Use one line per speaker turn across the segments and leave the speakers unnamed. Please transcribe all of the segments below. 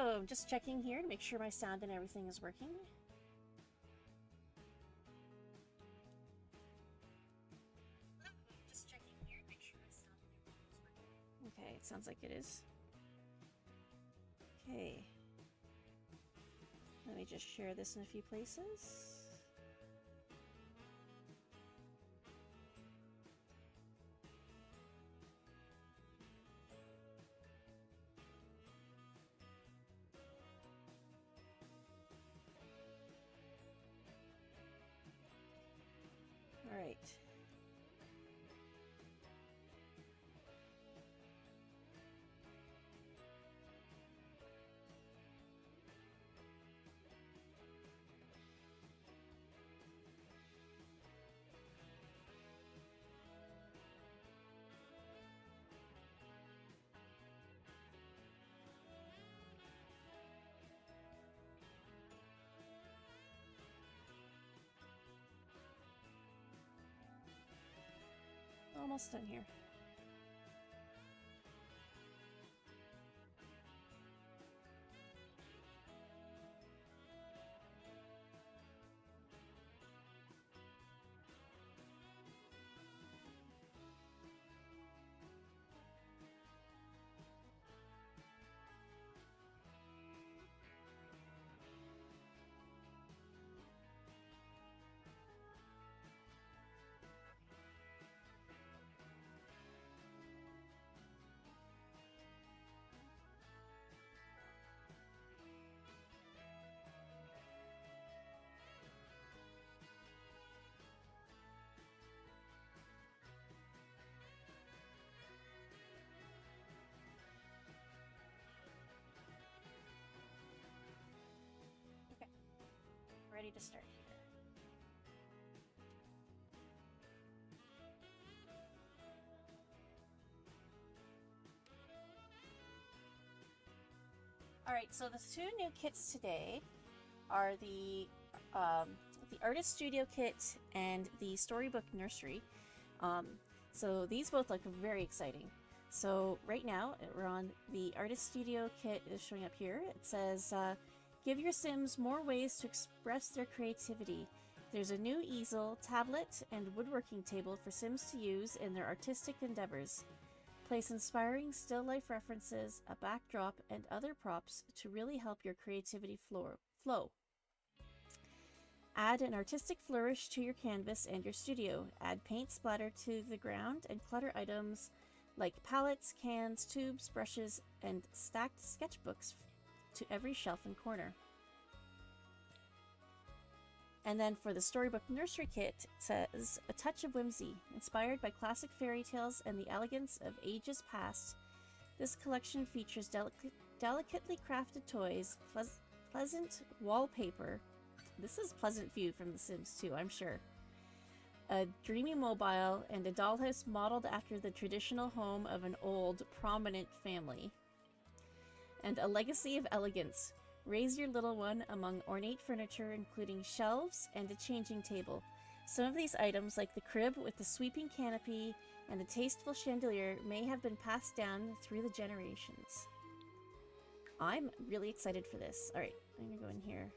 Hello, just checking here to make sure my sound and everything is working. Just checking here to make sure my sound and everything is working. Okay, it sounds like it is. Okay. Let me just share this in a few places. All right. Almost done here. Ready to start here. All right, so the two new kits today are the Artist Studio Kit and the Storybook Nursery. So these both look very exciting. So right now we're on the Artist Studio Kit is showing up here. It says, give your Sims more ways to express their creativity. There's a new easel, tablet, and woodworking table for Sims to use in their artistic endeavors. Place inspiring still life references, a backdrop, and other props to really help your creativity flow. Add an artistic flourish to your canvas and your studio. Add paint splatter to the ground and clutter items like palettes, cans, tubes, brushes, and stacked sketchbooks to every shelf and corner. And then for the Storybook Nursery Kit, it says, a touch of whimsy, inspired by classic fairy tales and the elegance of ages past. This collection features delicately crafted toys, pleasant wallpaper. This is Pleasant View from The Sims 2, I'm sure. A dreamy mobile and a dollhouse modeled after the traditional home of an old, prominent family. And a legacy of elegance. Raise your little one among ornate furniture, including shelves and a changing table. Some of these items, like the crib with the sweeping canopy and the tasteful chandelier, may have been passed down through the generations. I'm really excited for this. All right, I'm gonna go in here.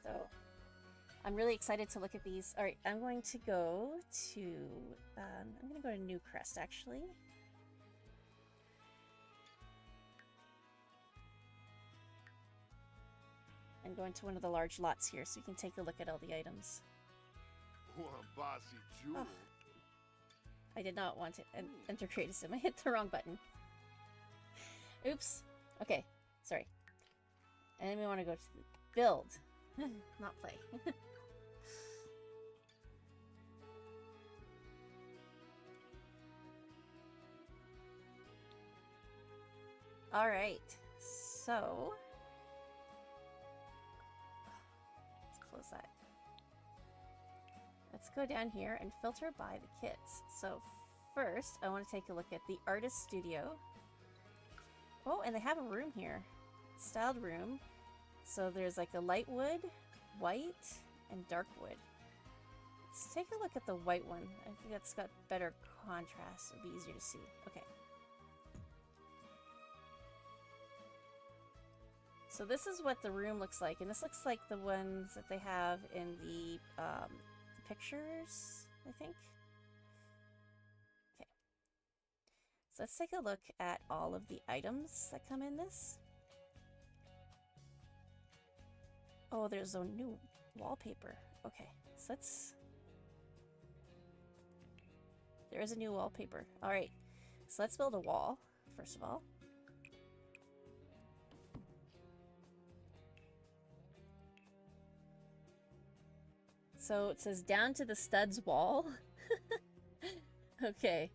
So I'm really excited to look at these. All right, I'm going to go to New Crest actually. And go into one of the large lots here so you can take a look at all the items. Oh, I did not want to enter create a sim. I hit the wrong button. Oops. Okay, sorry. And then we want to go to the build. Not play. All right, so let's close that. Let's go down here and filter by the kits. So first, I want to take a look at the Artist Studio. Oh, and they have a room here. Styled room. So there's like a light wood, white, and dark wood. Let's take a look at the white one. I think that's got better contrast. It'll be easier to see. Okay. So this is what the room looks like, and this looks like the ones that they have in the pictures, I think. Okay. So let's take a look at all of the items that come in this. Oh, there's a new wallpaper. Okay, so let's... There is a new wallpaper. All right, so let's build a wall, first of all. So it says down to the studs wall. Okay.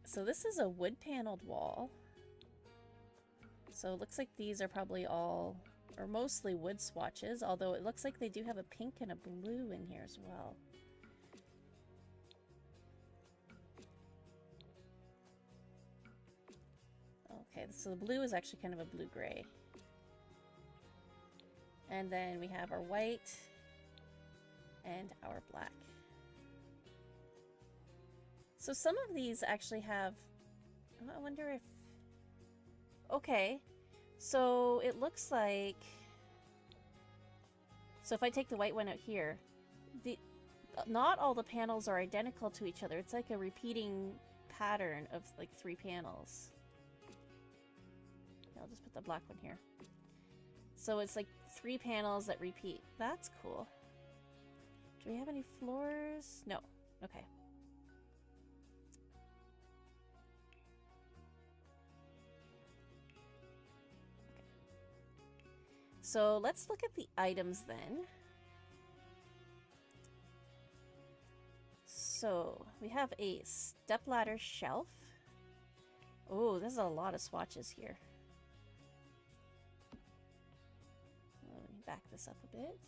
So this is a wood paneled wall. So it looks like these are probably all, or mostly wood swatches, although it looks like they do have a pink and a blue in here as well. Okay, so the blue is actually kind of a blue-gray. And then we have our white and our black. So some of these actually have, I wonder if, okay, so it looks like, so if I take the white one out here, not all the panels are identical to each other. It's like a repeating pattern of like 3 panels. I'll just put the black one here. So it's like 3 panels that repeat. That's cool. Do we have any floors? No. Okay. So let's look at the items then. So we have a stepladder shelf. Oh, this is a lot of swatches here. Let me back this up a bit.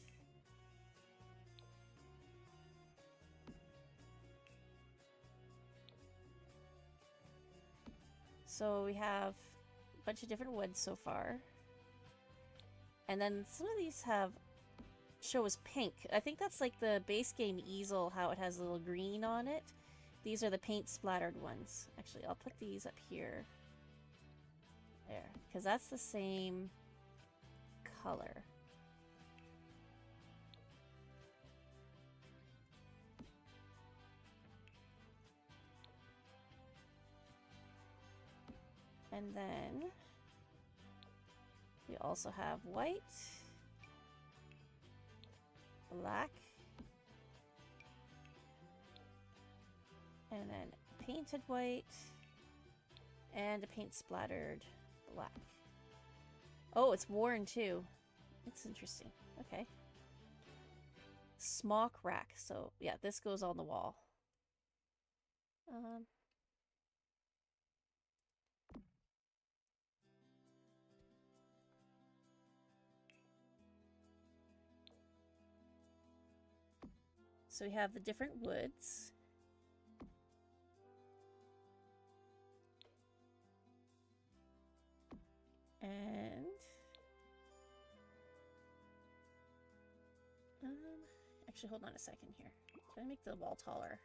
So we have a bunch of different woods so far. And then some of these show as pink. I think that's like the base game easel, how it has a little green on it. These are the paint splattered ones. Actually, I'll put these up here. There, because that's the same color. And then we also have white, black, and then painted white, and a paint splattered black. Oh, it's worn too. It's interesting. Okay. Smock rack. So yeah, this goes on the wall. So we have the different woods. And actually, hold on a second here. Can I make the wall taller?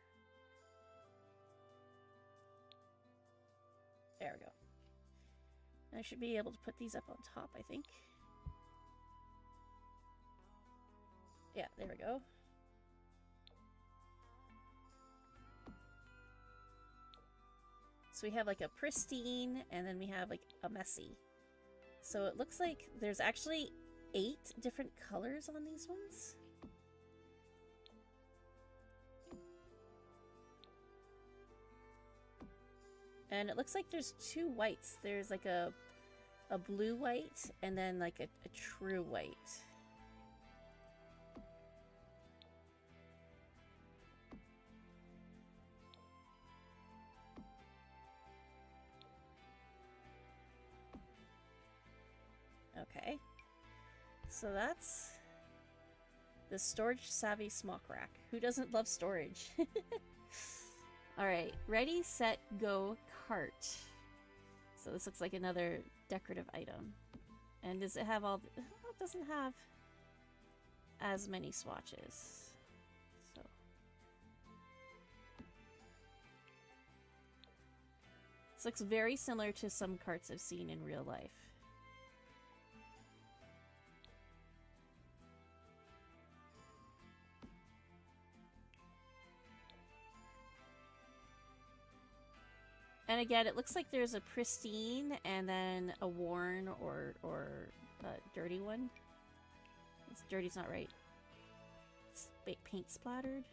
There we go. I should be able to put these up on top, I think. Yeah, there we go. So we have like a pristine, and then we have like a messy. So it looks like there's actually 8 different colors on these ones. And it looks like there's 2 whites. There's like a blue white and then like a true white. Okay, so that's the storage savvy smock rack. Who doesn't love storage? All right, ready, set, go, cart. So this looks like another decorative item. And does it have all the... Oh, it doesn't have as many swatches. So this looks very similar to some carts I've seen in real life. And again, it looks like there's a pristine and then a worn or dirty one. It's dirty's not right. It's paint splattered.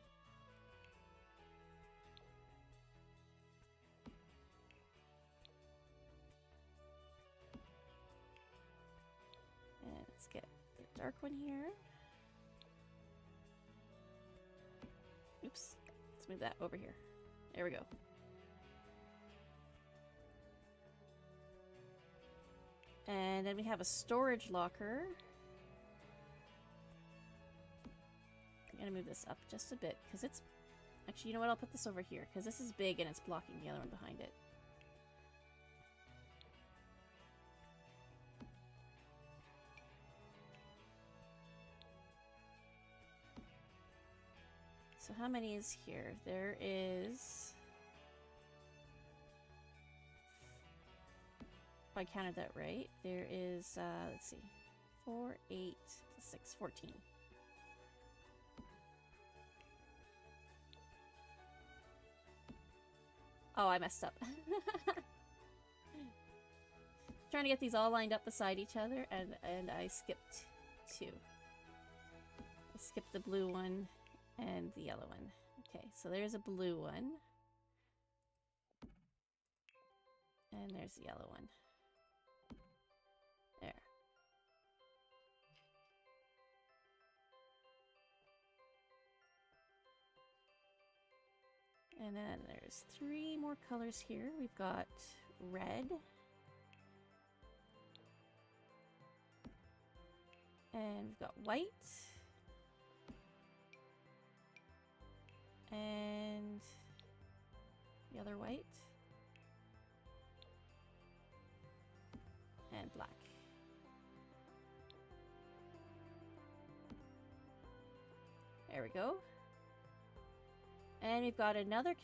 And let's get the dark one here. Oops. Let's move that over here. There we go. And then we have a storage locker. I'm gonna move this up just a bit because it's... Actually, you know what? I'll put this over here because this is big and it's blocking the other one behind it. So how many is here? There is... If I counted that right, there is, let's see, 4, 8, 6, 14. Oh, I messed up. Trying to get these all lined up beside each other, and I skipped 2. I skipped the blue one and the yellow one. Okay, so there's a blue one. And there's the yellow one. There. And then there's 3 more colors here. We've got red. And we've got white. And the other white. And black. There we go. And we've got another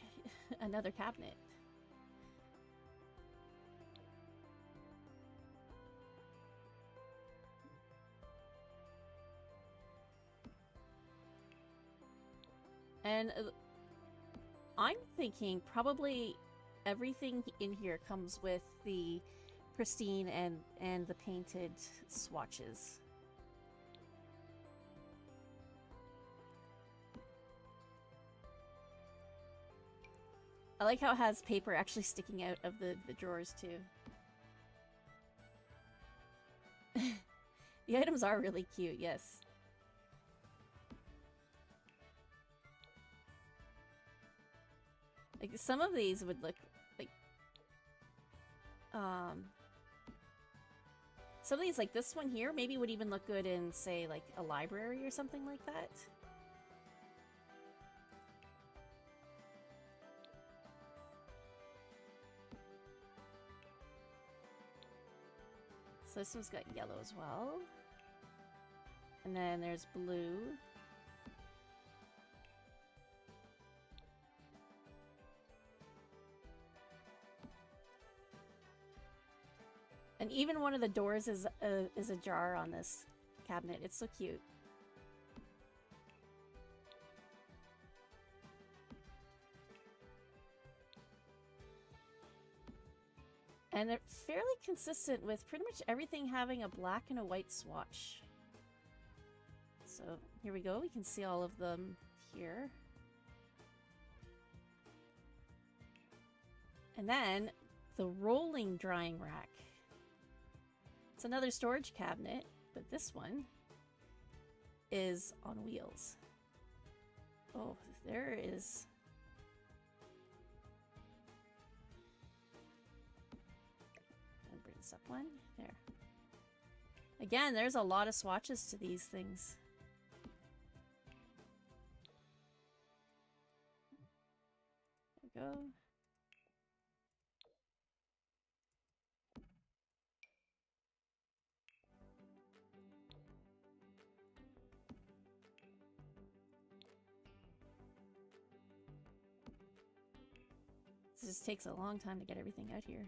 another cabinet. And I'm thinking probably everything in here comes with the pristine and the painted swatches. I like how it has paper actually sticking out of the drawers too. The items are really cute, yes. Like some of these would look like some of these, like this one here, maybe would even look good in, say, like a library or something like that. So this one's got yellow as well. And then there's blue. And even one of the doors is a jar on this cabinet. It's so cute. And they're fairly consistent with pretty much everything having a black and a white swatch. So here we go. We can see all of them here. And then the rolling drying rack. It's another storage cabinet, but this one is on wheels. Oh, there is... I'll bring this up one. There. Again, there's a lot of swatches to these things. There we go. It just takes a long time to get everything out here.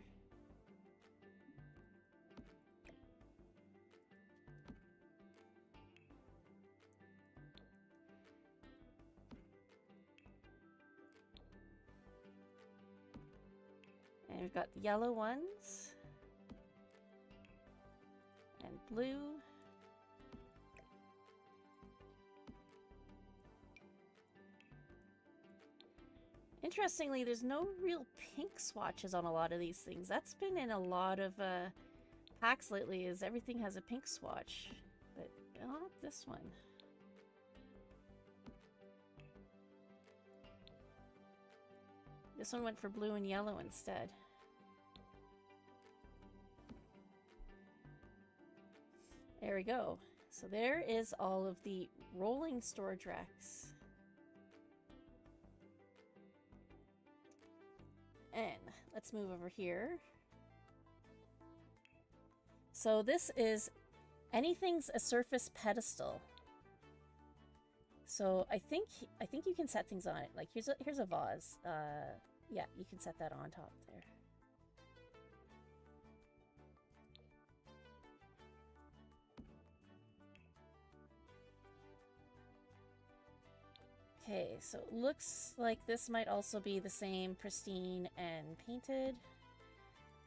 And we've got the yellow ones. And blue. Interestingly, there's no real pink swatches on a lot of these things. That's been in a lot of packs lately, is everything has a pink swatch. But not this one. This one went for blue and yellow instead. There we go. So there is all of the rolling storage racks. And let's move over here. So this is anything's a surface pedestal. So I think you can set things on it. Like here's a vase. Yeah, you can set that on top there. Okay, so it looks like this might also be the same pristine and painted.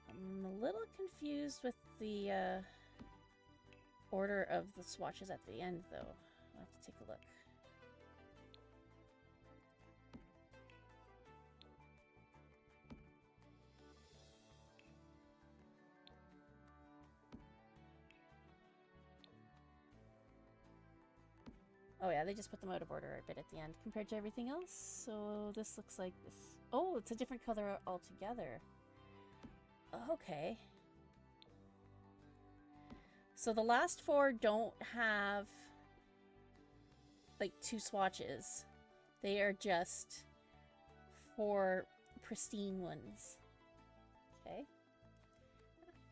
I'm a little confused with the order of the swatches at the end, though. I'll have to take a look. Oh yeah, they just put them out of order a bit at the end compared to everything else. So this looks like this. Oh, it's a different color altogether. Okay. So the last four don't have like two swatches. They are just four pristine ones. Okay.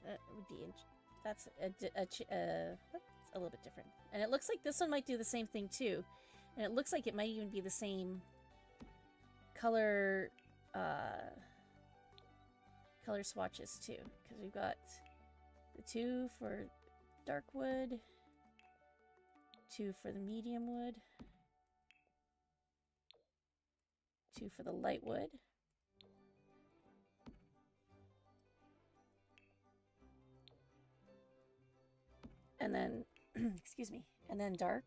That would be that's a little bit different. And it looks like this one might do the same thing too. And it looks like it might even be the same color color swatches too. Because we've got the two for dark wood, two for the medium wood, two for the light wood. And then excuse me, and then dark.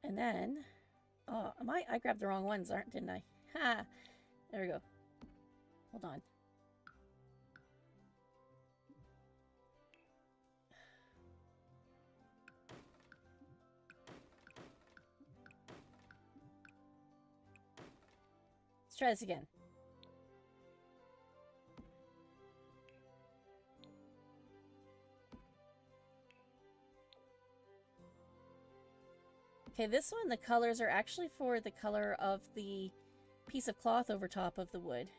And then, oh, I grabbed the wrong ones, didn't I? Ha! There we go. Hold on. Let's try this again. Okay, this one, the colors are actually for the color of the piece of cloth over top of the wood.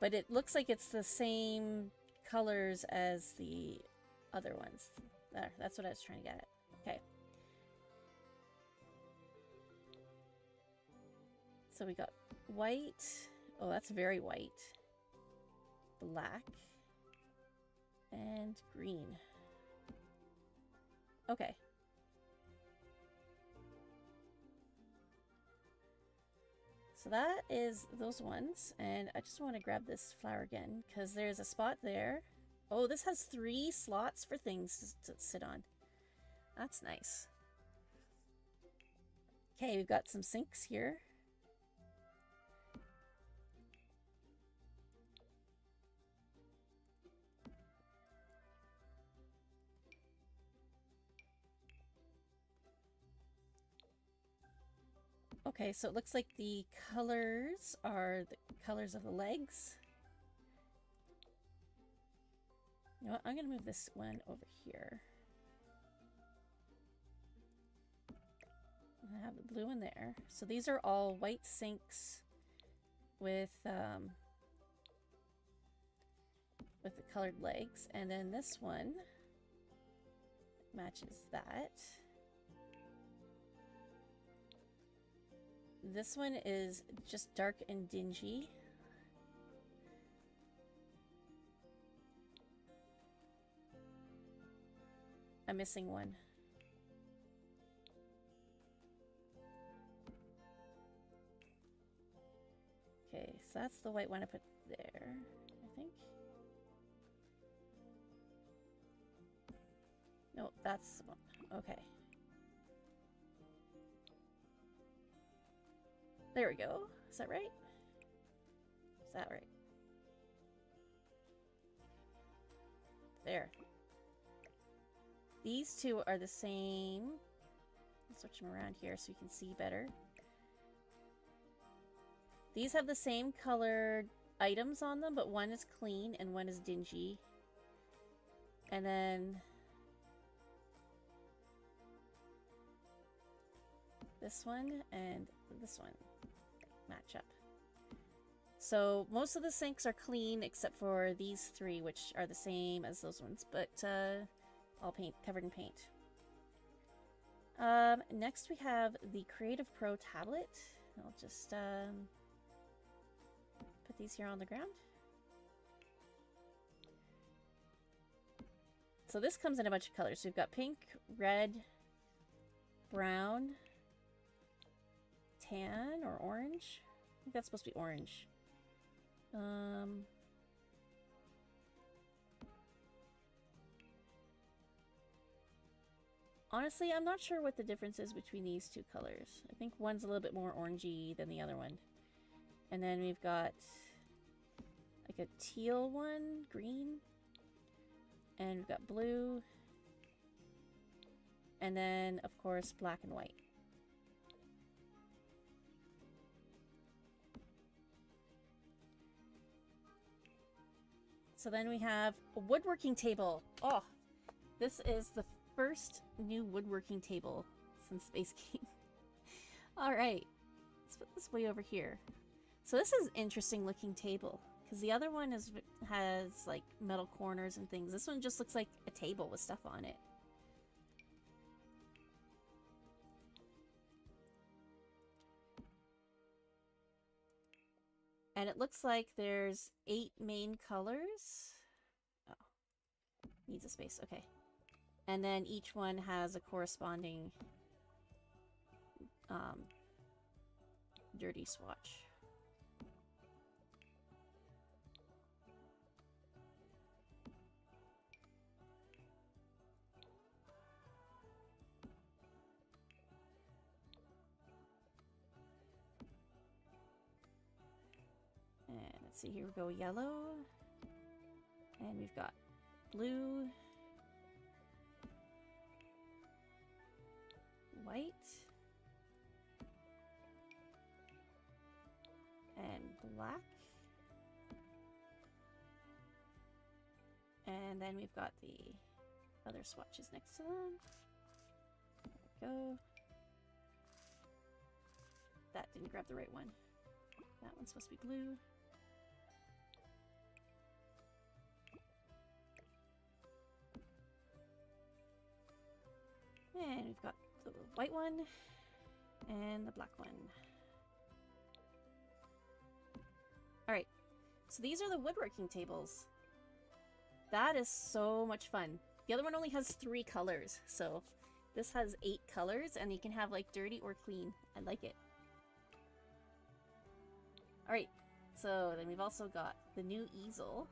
But it looks like it's the same colors as the other ones. There, that's what I was trying to get at. Okay. So we got white. Oh, that's very white. Black. And green. Okay. So that is those ones. And I just want to grab this flower again because there's a spot there. Oh, this has 3 slots for things to sit on. That's nice. Okay, we've got some sinks here. Okay, so it looks like the colors are the colors of the legs. You know what? I'm going to move this one over here. I have the blue in there. So these are all white sinks with the colored legs. And then this one matches that. This one is just dark and dingy. I'm missing one. Okay, so that's the white one I put there, I think. No, that's the one. Okay. There we go. Is that right? Is that right? There. These two are the same. I'll switch them around here so you can see better. These have the same colored items on them, but one is clean and one is dingy. And then this one and this one match up. So most of the sinks are clean except for these three, which are the same as those ones, but all covered in paint. Next we have the Creative Pro tablet. I'll just put these here on the ground. So this comes in a bunch of colors. So we've got pink, red, brown, tan or orange. I think that's supposed to be orange. Honestly, I'm not sure what the difference is between these two colors. I think one's a little bit more orangey than the other one. And then we've got like a teal one, green. And we've got blue. And then, of course, black and white. So then we have a woodworking table. Oh, this is the first new woodworking table since Space Game. All right, let's put this way over here. So this is an interesting looking table because the other one has like metal corners and things. This one just looks like a table with stuff on it. And it looks like there's 8 main colors. Oh, needs a space. Okay. And then each one has a corresponding dirty swatch. And let's see, here we go, yellow. And we've got blue. White. And black. And then we've got the other swatches next to them. There we go. That didn't grab the right one. That one's supposed to be blue. And we've got the white one and the black one. Alright, so these are the woodworking tables. That is so much fun. The other one only has 3 colors, so this has 8 colors and you can have like dirty or clean. I like it. Alright, so then we've also got the new easel.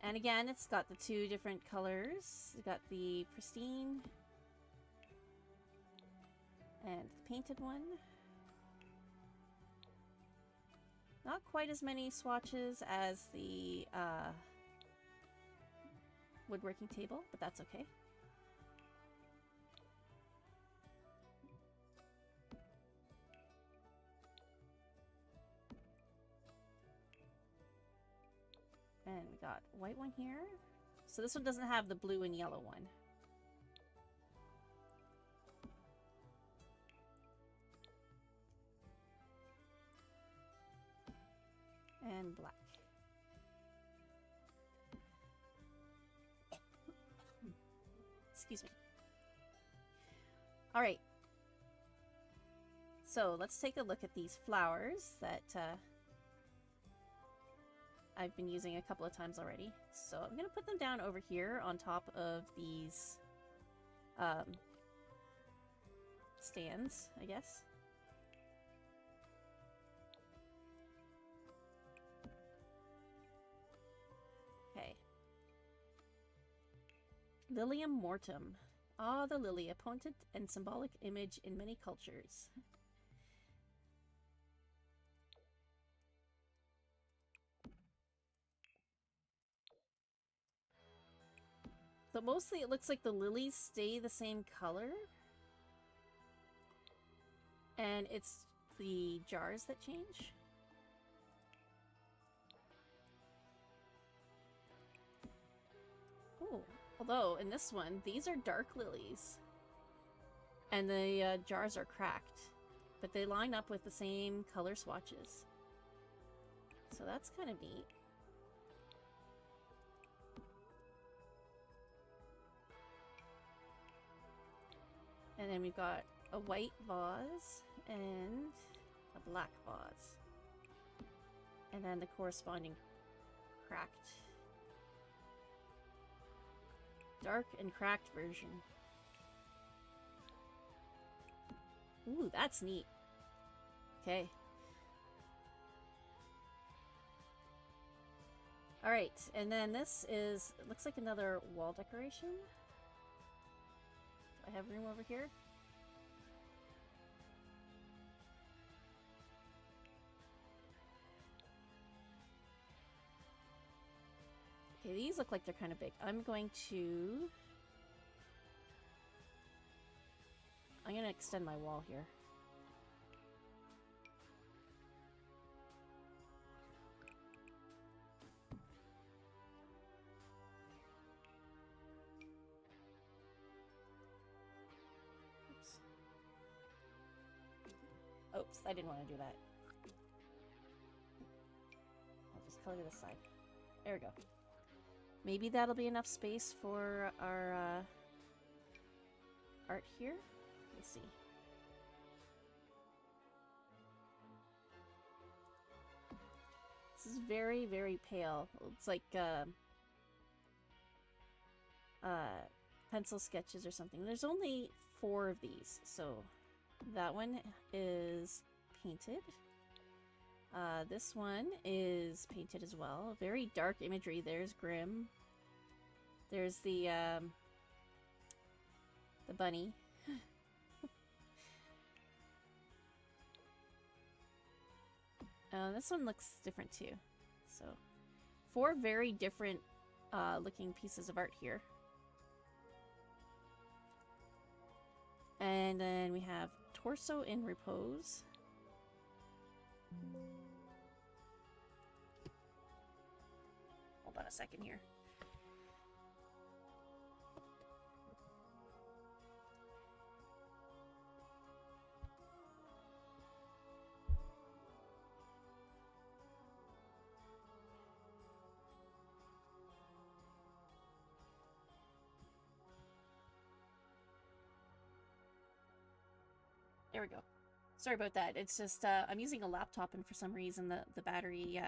And again, it's got the 2 different colors. We've got the pristine and the painted one. Not quite as many swatches as the woodworking table, but that's okay. And we got white one here. So this one doesn't have the blue and yellow one. And black. Excuse me. All right. So let's take a look at these flowers that I've been using a couple of times already. So I'm going to put them down over here on top of these stands, I guess. Okay. Lilium mortem. Ah, the lily, a potent and symbolic image in many cultures. So mostly it looks like the lilies stay the same color. And it's the jars that change. Oh, although in this one, these are dark lilies. And the jars are cracked. But they line up with the same color swatches. So that's kind of neat. And then we've got a white vase and a black vase. And then the corresponding cracked. Dark and cracked version. Ooh, that's neat. Okay. Alright, and then this is, it looks like another wall decoration. Do I have room over here? Okay, these look like they're kind of big. I'm going to extend my wall here. Oops, I didn't want to do that. I'll just color this side. There we go. Maybe that'll be enough space for our art here. Let's see. This is very, very pale. It's like pencil sketches or something. There's only 4 of these, so that one is painted. This one is painted as well. Very dark imagery. There's Grimm. There's the bunny. This one looks different too. So, 4 very different looking pieces of art here. And then we have torso in repose. Hold on a second here. There we go. Sorry about that. It's just, I'm using a laptop and for some reason the battery,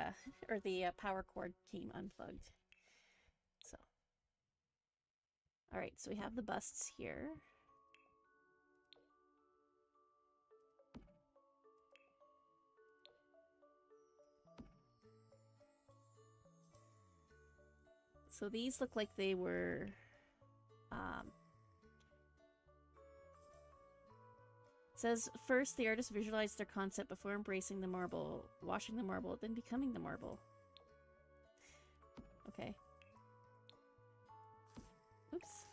or the power cord came unplugged. So. Alright, so we have the busts here. So these look like they were, it says, first the artist visualized their concept before embracing the marble, washing the marble, then becoming the marble. Okay. Oops.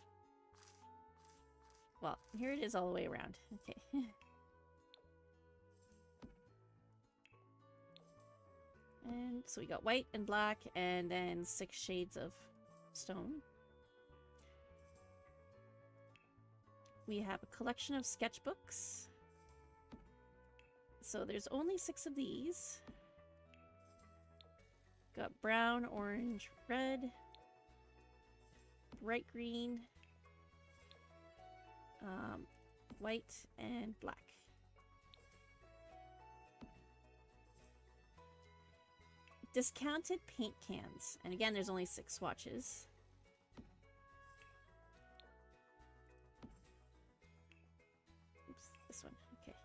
Well, here it is all the way around. Okay. And so we got white and black and then 6 shades of stone. We have a collection of sketchbooks. So there's only 6 of these. Got brown, orange, red, bright green, white and black. Discounted paint cans. And again, there's only 6 swatches. Oops, this one. Okay.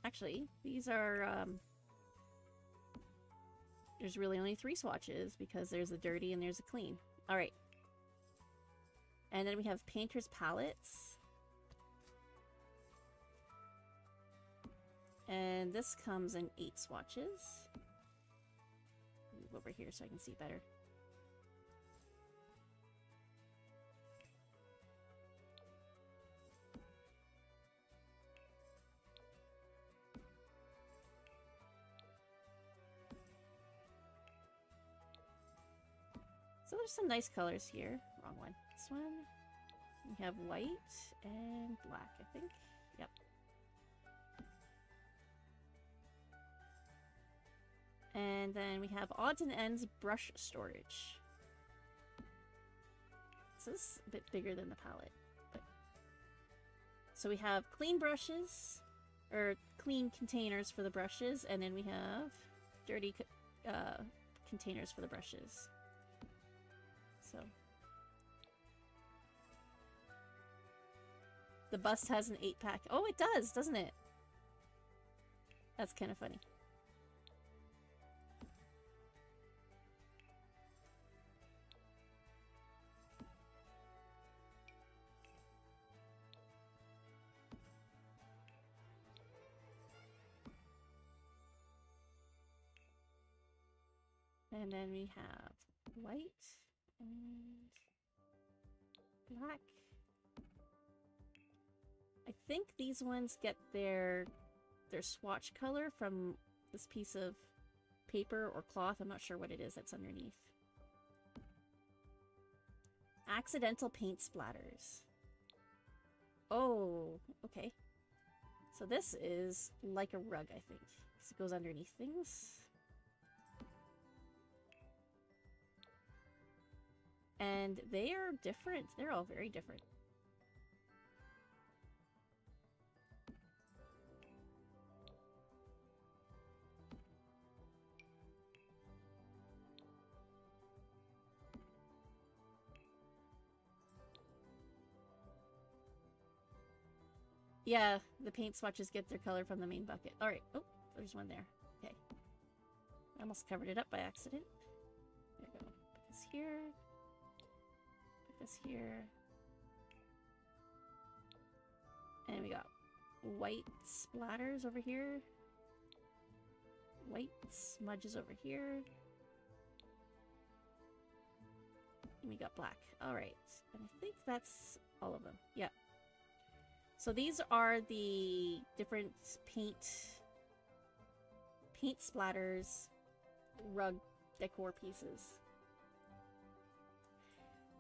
Actually, these are, there's really only 3 swatches because there's a dirty and there's a clean. Alright. And then we have painter's palettes. And this comes in 8 swatches. Move over here so I can see better. So there's some nice colors here. Wrong one. This one. We have white and black, I think. Yep. And then we have odds and ends brush storage. So this is a bit bigger than the palette. But... So we have clean brushes, or clean containers for the brushes, and then we have dirty containers for the brushes. So the bust has an 8-pack. Oh, it does, doesn't it? That's kind of funny. And then we have white and black. I think these ones get their swatch color from this piece of paper or cloth. I'm not sure what it is that's underneath. Accidental paint splatters. Oh, okay. So this is like a rug, I think. So it goes underneath things. And they are different. They're all very different. Yeah, the paint swatches get their color from the main bucket. Alright. Oh, there's one there. Okay. I almost covered it up by accident. There we go. Put this here. This here, and we got white splatters over here, white smudges over here, and we got black. All right, and I think that's all of them. Yeah. So these are the different paint splatters, rug decor pieces.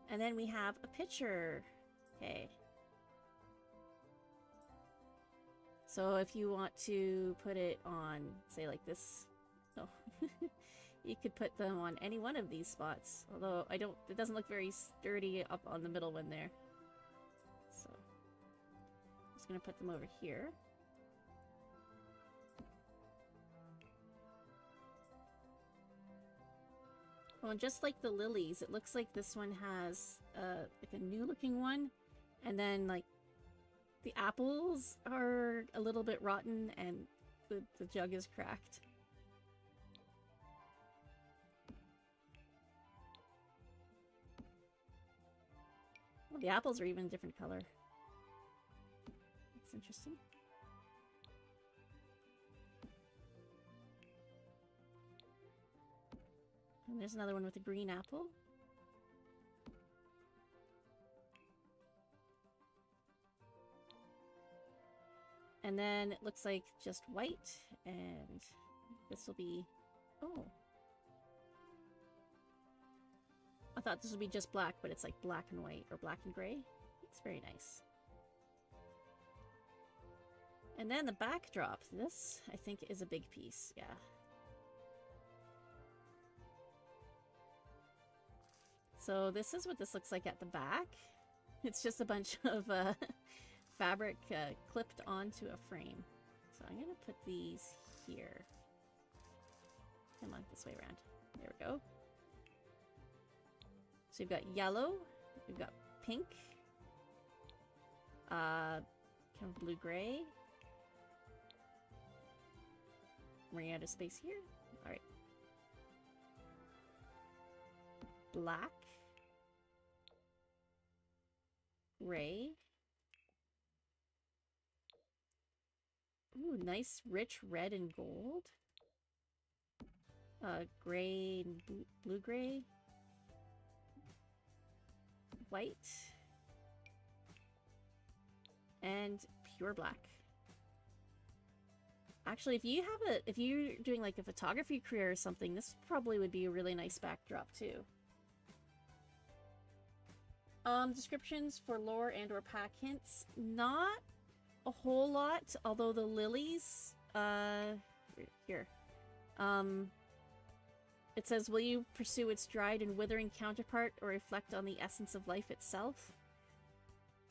And then we have a picture. Okay. So if you want to put it on, say like this, oh, you could put them on any one of these spots. Although it doesn't look very sturdy up on the middle one there. So I'm just gonna put them over here. Oh, and just like the lilies, it looks like this one has like a new looking one, and then like the apples are a little bit rotten and the jug is cracked. Well, the apples are even a different color. That's interesting. And there's another one with a green apple. And then it looks like just white, and this will be... Oh. I thought this would be just black, but it's like black and white, or black and gray. It's very nice. And then the backdrop. This, I think, is a big piece. Yeah. So this is what this looks like at the back. It's just a bunch of fabric clipped onto a frame. So I'm going to put these here. Come on, this way around. There we go. So we've got yellow, we've got pink, kind of blue-gray. Running out of space here. All right. Black. Gray. Ooh, nice rich red and gold. Gray and blue-gray. White. And pure black. Actually, if you're doing like a photography career or something, this probably would be a really nice backdrop too. Descriptions for lore and or pack hints. Not a whole lot, although the lilies, here. It says, will you pursue its dried and withering counterpart or reflect on the essence of life itself?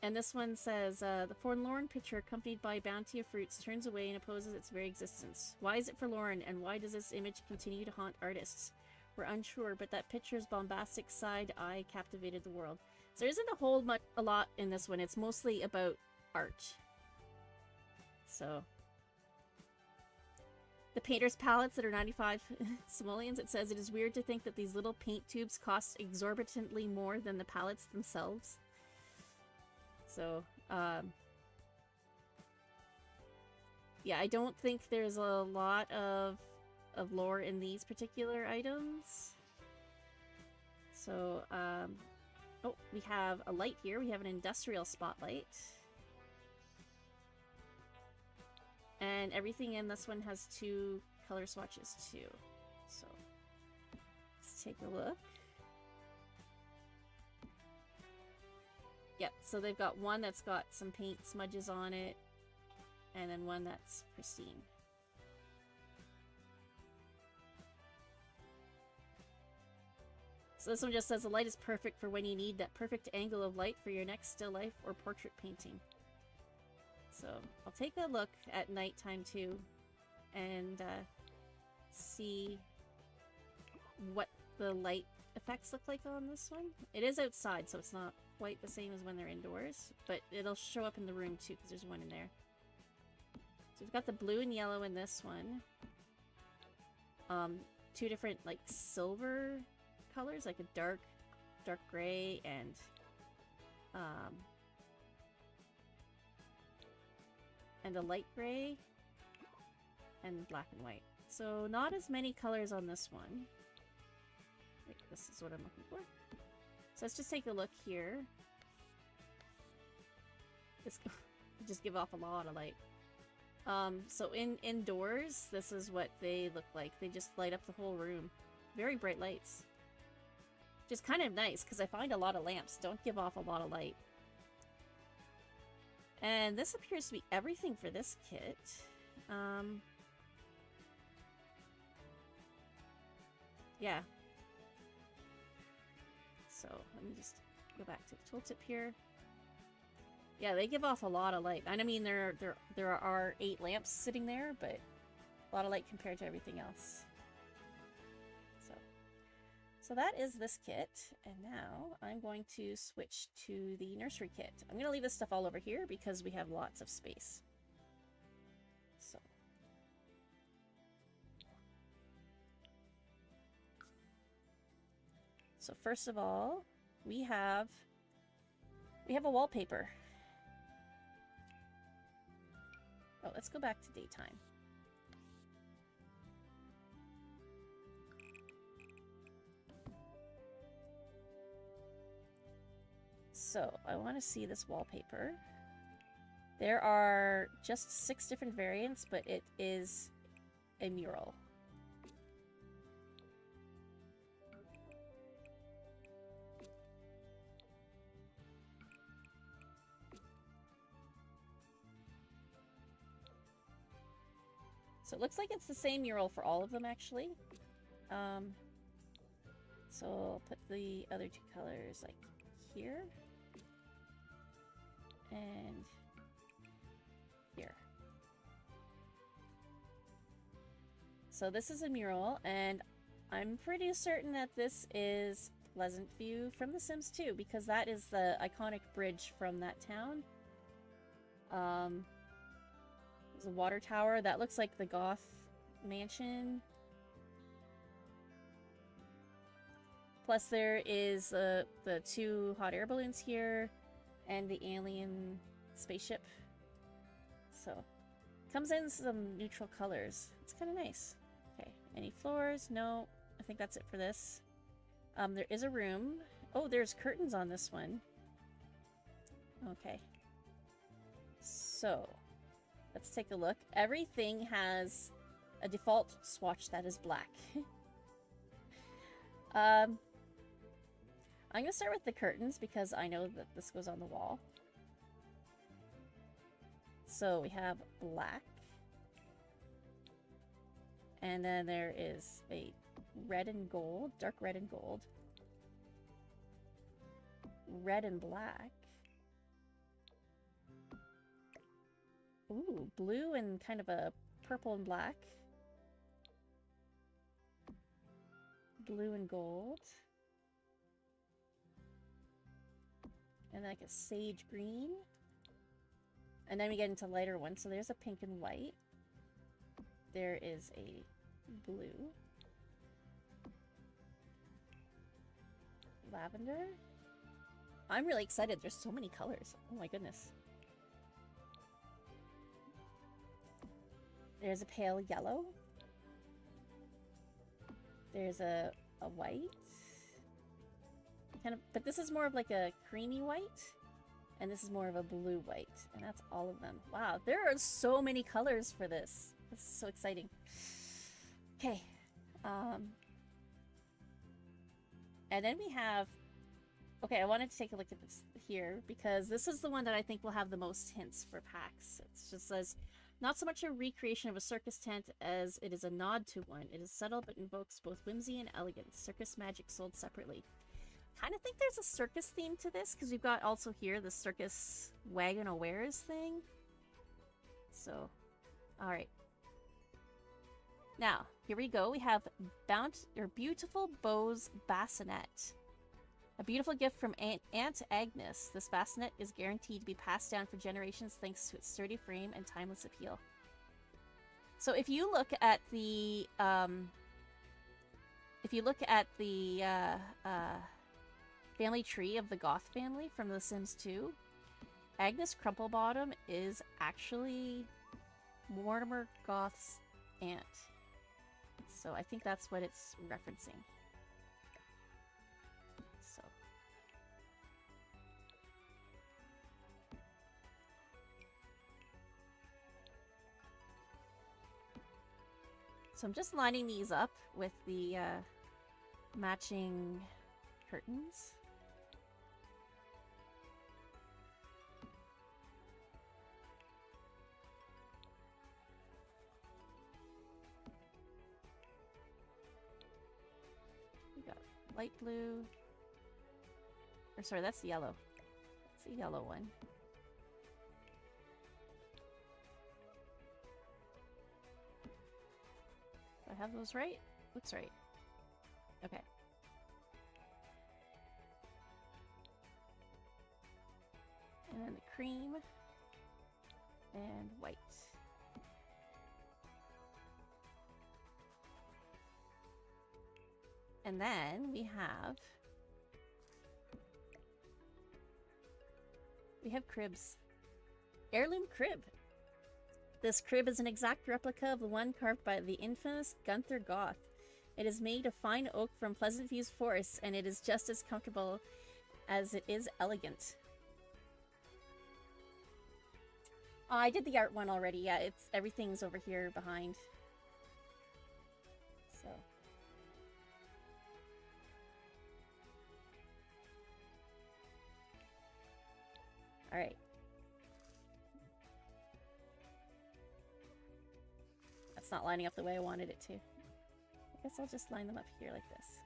And this one says, the forlorn picture accompanied by a bounty of fruits turns away and opposes its very existence. Why is it forlorn, and why does this image continue to haunt artists? We're unsure, but that picture's bombastic side eye captivated the world. So there isn't a lot in this one. It's mostly about art. So the painter's palettes that are 95 simoleons, it says, it is weird to think that these little paint tubes cost exorbitantly more than the palettes themselves. So, yeah, I don't think there's a lot of lore in these particular items. So, oh, we have a light here. We have an industrial spotlight. And everything in this one has 2 color swatches too. So, let's take a look. Yep, so they've got one that's got some paint smudges on it, and then one that's pristine. So this one just says the light is perfect for when you need that perfect angle of light for your next still life or portrait painting. So I'll take a look at nighttime too, and see what the light effects look like on this one. It is outside, so it's not quite the same as when they're indoors, but it'll show up in the room too, because there's one in there. So we've got the blue and yellow in this one. 2 different like silver colors, like a dark gray and a light gray and black and white. So not as many colors on this one. Wait, this is what I'm looking for. So let's just take a look here. This just give off a lot of light. So indoors, this is what they look like. They just light up the whole room. Very bright lights. Which is kind of nice, because I find a lot of lamps don't give off a lot of light. And this appears to be everything for this kit. Yeah. So let me just go back to the tooltip here. Yeah, they give off a lot of light. And I mean, there are 8 lamps sitting there, but a lot of light compared to everything else. So that is this kit, and now I'm going to switch to the nursery kit. I'm going to leave this stuff all over here because we have lots of space. So first of all, we have a wallpaper. Oh, let's go back to daytime. So I want to see this wallpaper. There are just 6 different variants, but it is a mural. So it looks like it's the same mural for all of them, actually. So I'll put the other two colors like here and here. So this is a mural, and I'm pretty certain that this is Pleasant View from The Sims 2, because that is the iconic bridge from that town. There's a water tower. That looks like the Goth mansion. Plus there is the two hot air balloons here and the alien spaceship. So, comes in some neutral colors. It's kind of nice. Okay, any floors? No, I think that's it for this. There is a room. Oh, there's curtains on this one. Okay. So, let's take a look. Everything has a default swatch that is black. I'm going to start with the curtains because I know that this goes on the wall. So we have black. And then there is a red and gold, dark red and gold. Red and black. Ooh, blue and kind of a purple and black. Blue and gold. And like a sage green. And then we get into lighter ones. So there's a pink and white. There is a blue. Lavender. I'm really excited. There's so many colors. Oh my goodness. There's a pale yellow. There's a white. Kind of, but this is more of like a creamy white. And this is more of a blue white. And that's all of them. Wow, there are so many colors for this. This is so exciting. Okay. And then we have... Okay, I wanted to take a look at this here because this is the one that I think will have the most hints for packs. It just says, not so much a recreation of a circus tent as it is a nod to one. It is subtle but invokes both whimsy and elegance. Circus magic sold separately. Kind of think there's a circus theme to this because we've got also here the circus wagon of wares thing. So, all right. Now, here we go. We have Beautiful Bow's Bassinet. A beautiful gift from Aunt Agnes. This bassinet is guaranteed to be passed down for generations thanks to its sturdy frame and timeless appeal. So if you look at the family tree of the Goth family from The Sims 2, Agnes Crumplebottom is actually Mortimer Goth's aunt. So I think that's what it's referencing. So I'm just lining these up with the matching curtains. We got light blue. Or sorry, that's the yellow. That's the yellow one. Do I have those right? Looks right. Okay. And then the cream and white. And then we have cribs. Heirloom crib. This crib is an exact replica of the one carved by the infamous Gunther Goth. It is made of fine oak from Pleasant View's forest, and it is just as comfortable as it is elegant. I did the art one already. Yeah, everything's over here behind. So. All right. That's not lining up the way I wanted it to. I guess I'll just line them up here like this.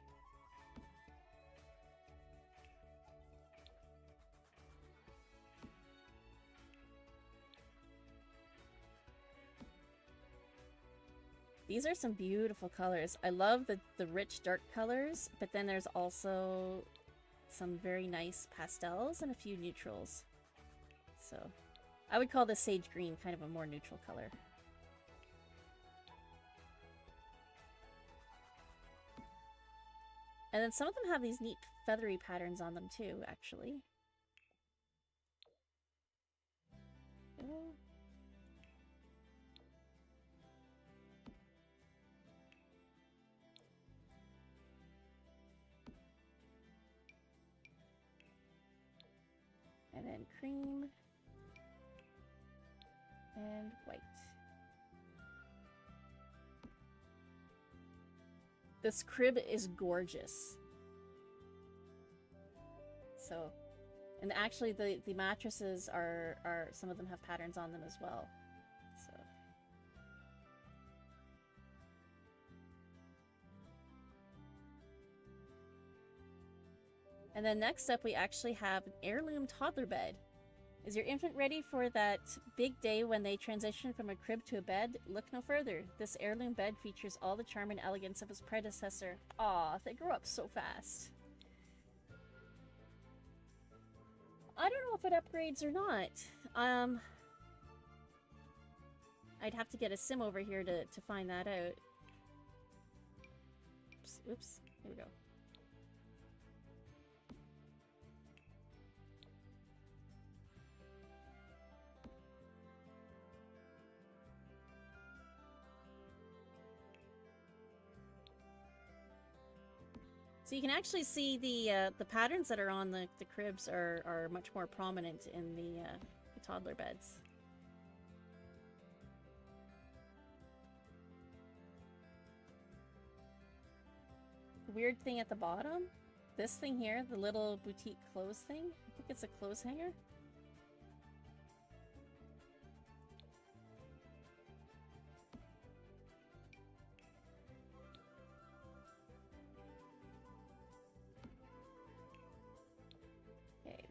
These are some beautiful colors. I love the rich dark colors, but then there's also some very nice pastels and a few neutrals. So I would call this sage green kind of a more neutral color. And then some of them have these neat feathery patterns on them too, actually. Oh. And then cream and white. This crib is gorgeous. So, and actually the mattresses are some of them have patterns on them as well. So. And then next up we actually have an heirloom toddler bed. Is your infant ready for that big day when they transition from a crib to a bed? Look no further. This heirloom bed features all the charm and elegance of its predecessor. Aw, they grew up so fast. I don't know if it upgrades or not. I'd have to get a sim over here to find that out. Oops, here we go. So you can actually see the patterns that are on the cribs are much more prominent in the toddler beds. Weird thing at the bottom, this thing here, the little boutique clothes thing, I think it's a clothes hanger.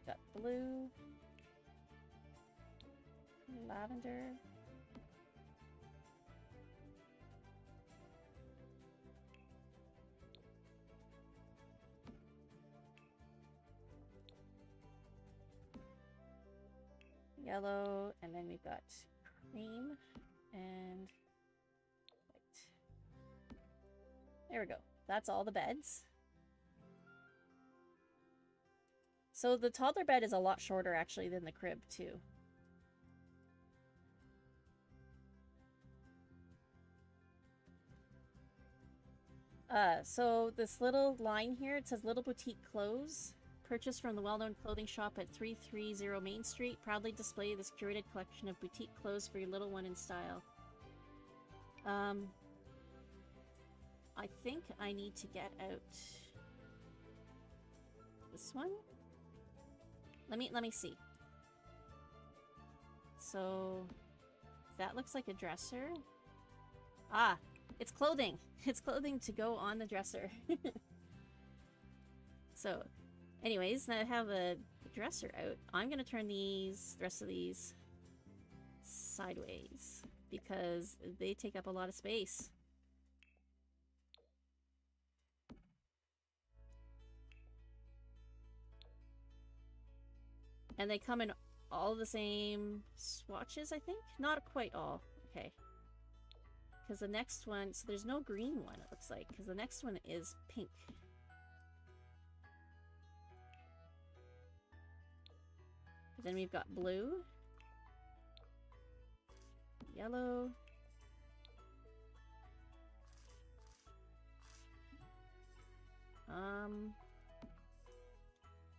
Got blue, lavender, yellow, and then we've got cream and white. There we go. That's all the beds. So the toddler bed is a lot shorter actually than the crib too. So this little line here, it says Little Boutique Clothes. Purchased from the well-known clothing shop at 330 Main Street. Proudly display this curated collection of boutique clothes for your little one in style. I think I need to get out this one. Let me see. So that looks like a dresser. Ah, it's clothing. It's clothing to go on the dresser. So, anyways, now I have a dresser out. I'm gonna turn the rest of these sideways because they take up a lot of space. And they come in all the same swatches, I think? Not quite all. Okay. Because the next one... So there's no green one, it looks like. Because the next one is pink. Then we've got blue. Yellow.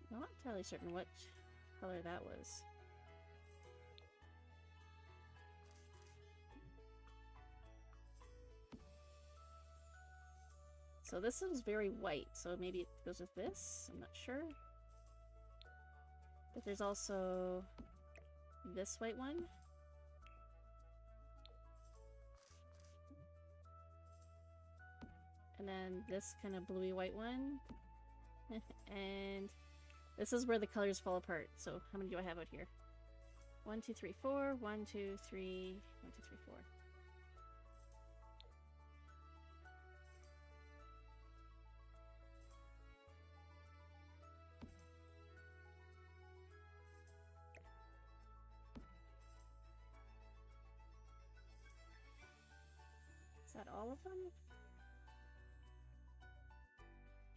Not entirely certain what color that was. So this is very white, so maybe it goes with this, I'm not sure. But there's also this white one. And then this kind of bluey white one. And this is where the colors fall apart. So how many do I have out here? 1, 2, 3, 4. 1, 2, 3. 1, 2, 3, 4. Is that all of them?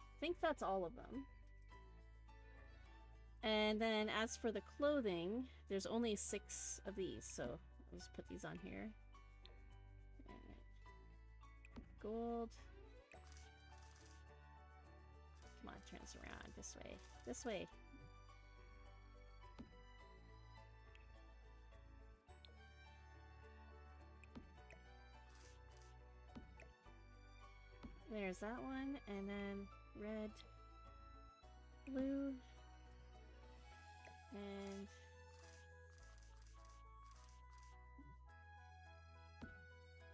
I think that's all of them. And then as for the clothing, there's only 6 of these, so I'll just put these on here. And gold. Come on, turn this around. This way. This way. There's that one, and then red, blue, and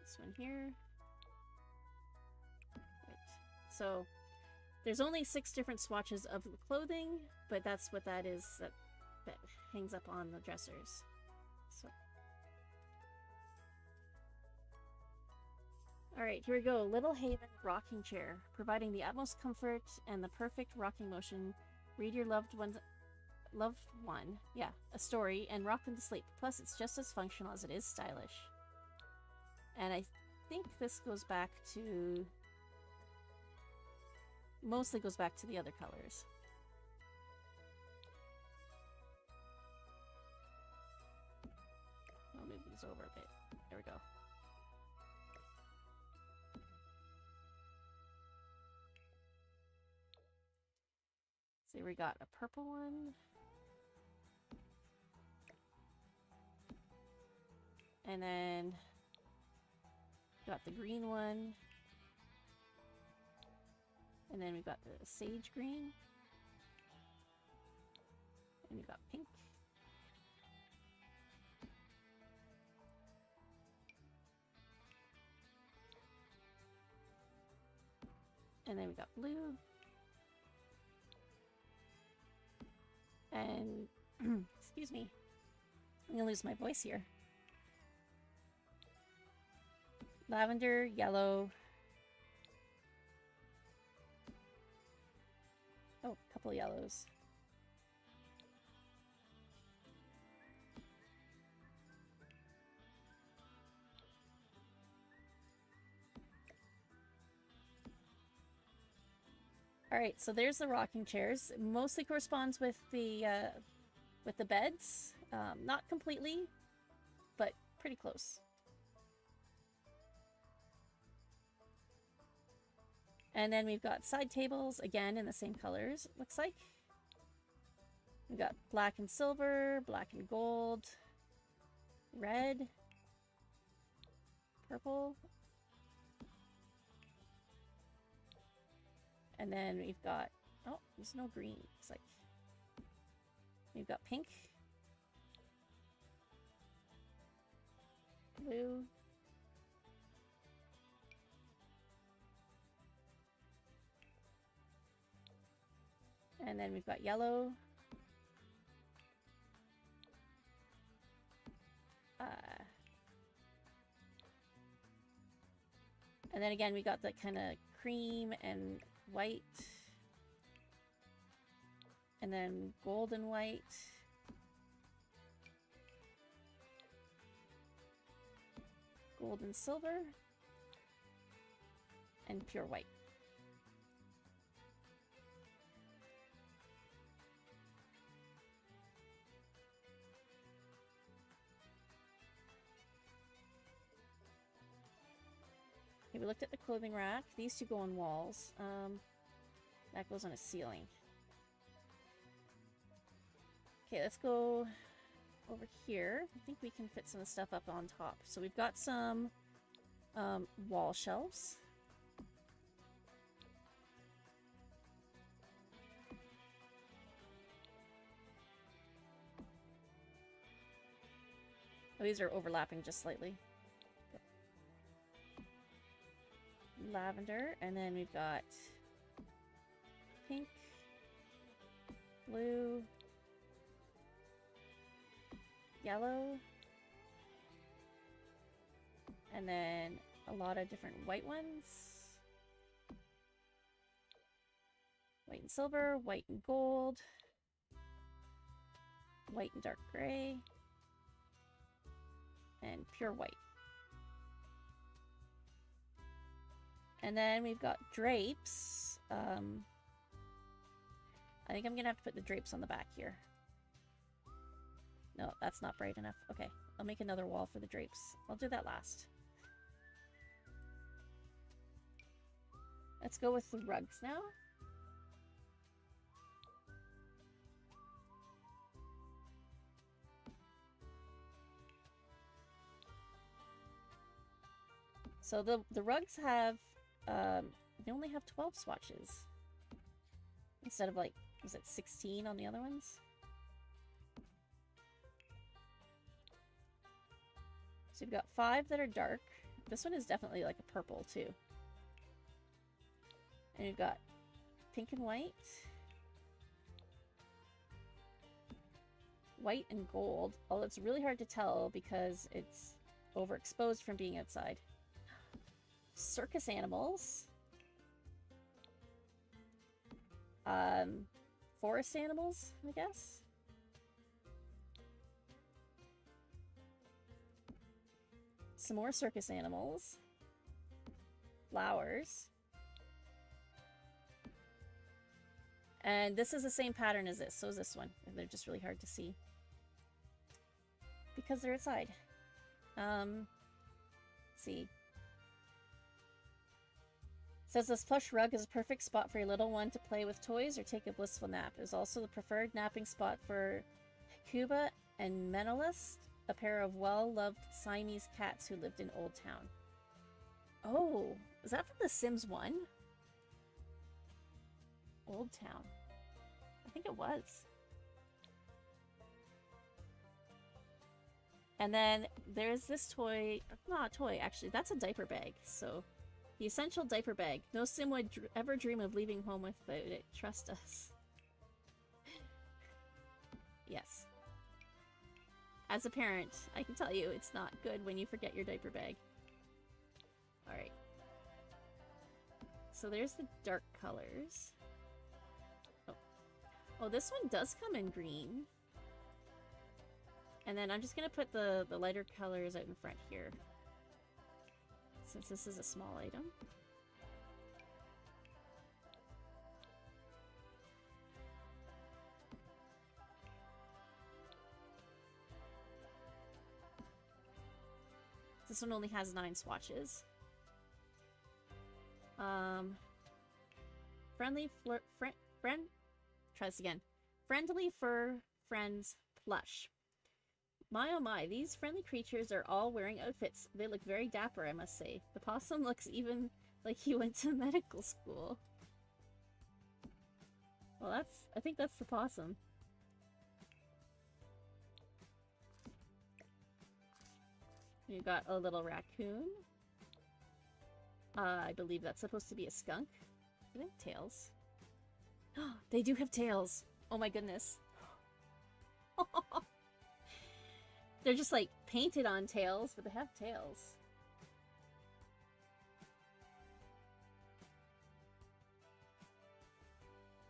this one here. Right. So there's only 6 different swatches of the clothing, but that's what that is that hangs up on the dressers. So. Alright, here we go. Little Haven rocking chair, providing the utmost comfort and the perfect rocking motion. Read your loved one, a story, and rock them to sleep. Plus, it's just as functional as it is stylish. And I think this goes back to... mostly goes back to the other colors. I'll move these over a bit. There we go. See, we got a purple one. And then got the green one. And then we've got the sage green. And we've got pink. And then we got blue. And, excuse me, I'm gonna lose my voice here. Lavender, yellow. Oh, a couple yellows. Alright, so there's the rocking chairs. It mostly corresponds with the beds. Not completely, but pretty close. And then we've got side tables, again in the same colors, it looks like. We've got black and silver, black and gold, red, purple. And then we've got, oh, there's no green. It's like, we've got pink, blue, and then we've got yellow, and then again we got the kind of cream and white, and then gold and white, gold and silver, and pure white. Okay, we looked at the clothing rack. These two go on walls. That goes on a ceiling. Okay, let's go over here. I think we can fit some of the stuff up on top. So we've got some wall shelves. Oh, these are overlapping just slightly. lavender, and then we've got pink, blue, yellow, and then a lot of different white ones. White and silver, white and gold, white and dark gray, and pure white. And then we've got drapes. I think I'm gonna have to put the drapes on the back here. No, that's not bright enough. Okay, I'll make another wall for the drapes. I'll do that last. Let's go with the rugs now. So the rugs have, they only have 12 swatches. Instead of like, was it 16 on the other ones? So you've got 5 that are dark. This one is definitely like a purple too. And you've got pink and white. White and gold. Although it's really hard to tell because it's overexposed from being outside. Circus animals. Forest animals, I guess. Some more circus animals. Flowers. And this is the same pattern as this. So is this one. They're just really hard to see. Because they're outside. Let's see. It says this plush rug is a perfect spot for your little one to play with toys or take a blissful nap. It is also the preferred napping spot for Hecuba and Menelaus, a pair of well-loved Siamese cats who lived in Old Town. Oh, is that from The Sims 1? Old Town. I think it was. And then there's this toy. Not a toy, actually. That's a diaper bag. So, the essential diaper bag. No Sim would ever dream of leaving home without it. Trust us. Yes. As a parent, I can tell you it's not good when you forget your diaper bag. Alright. So there's the dark colors. Oh, this one does come in green. And then I'm just going to put the lighter colors out in front here. Since this is a small item. This one only has 9 swatches. Try this again. Friendly Fur Friends Plush. My oh my, these friendly creatures are all wearing outfits. They look very dapper, I must say. The possum looks even like he went to medical school. Well, I think that's the possum. You've got a little raccoon. I believe that's supposed to be a skunk. Do they have tails? They do have tails. Oh my goodness. They're just like painted on tails, but they have tails.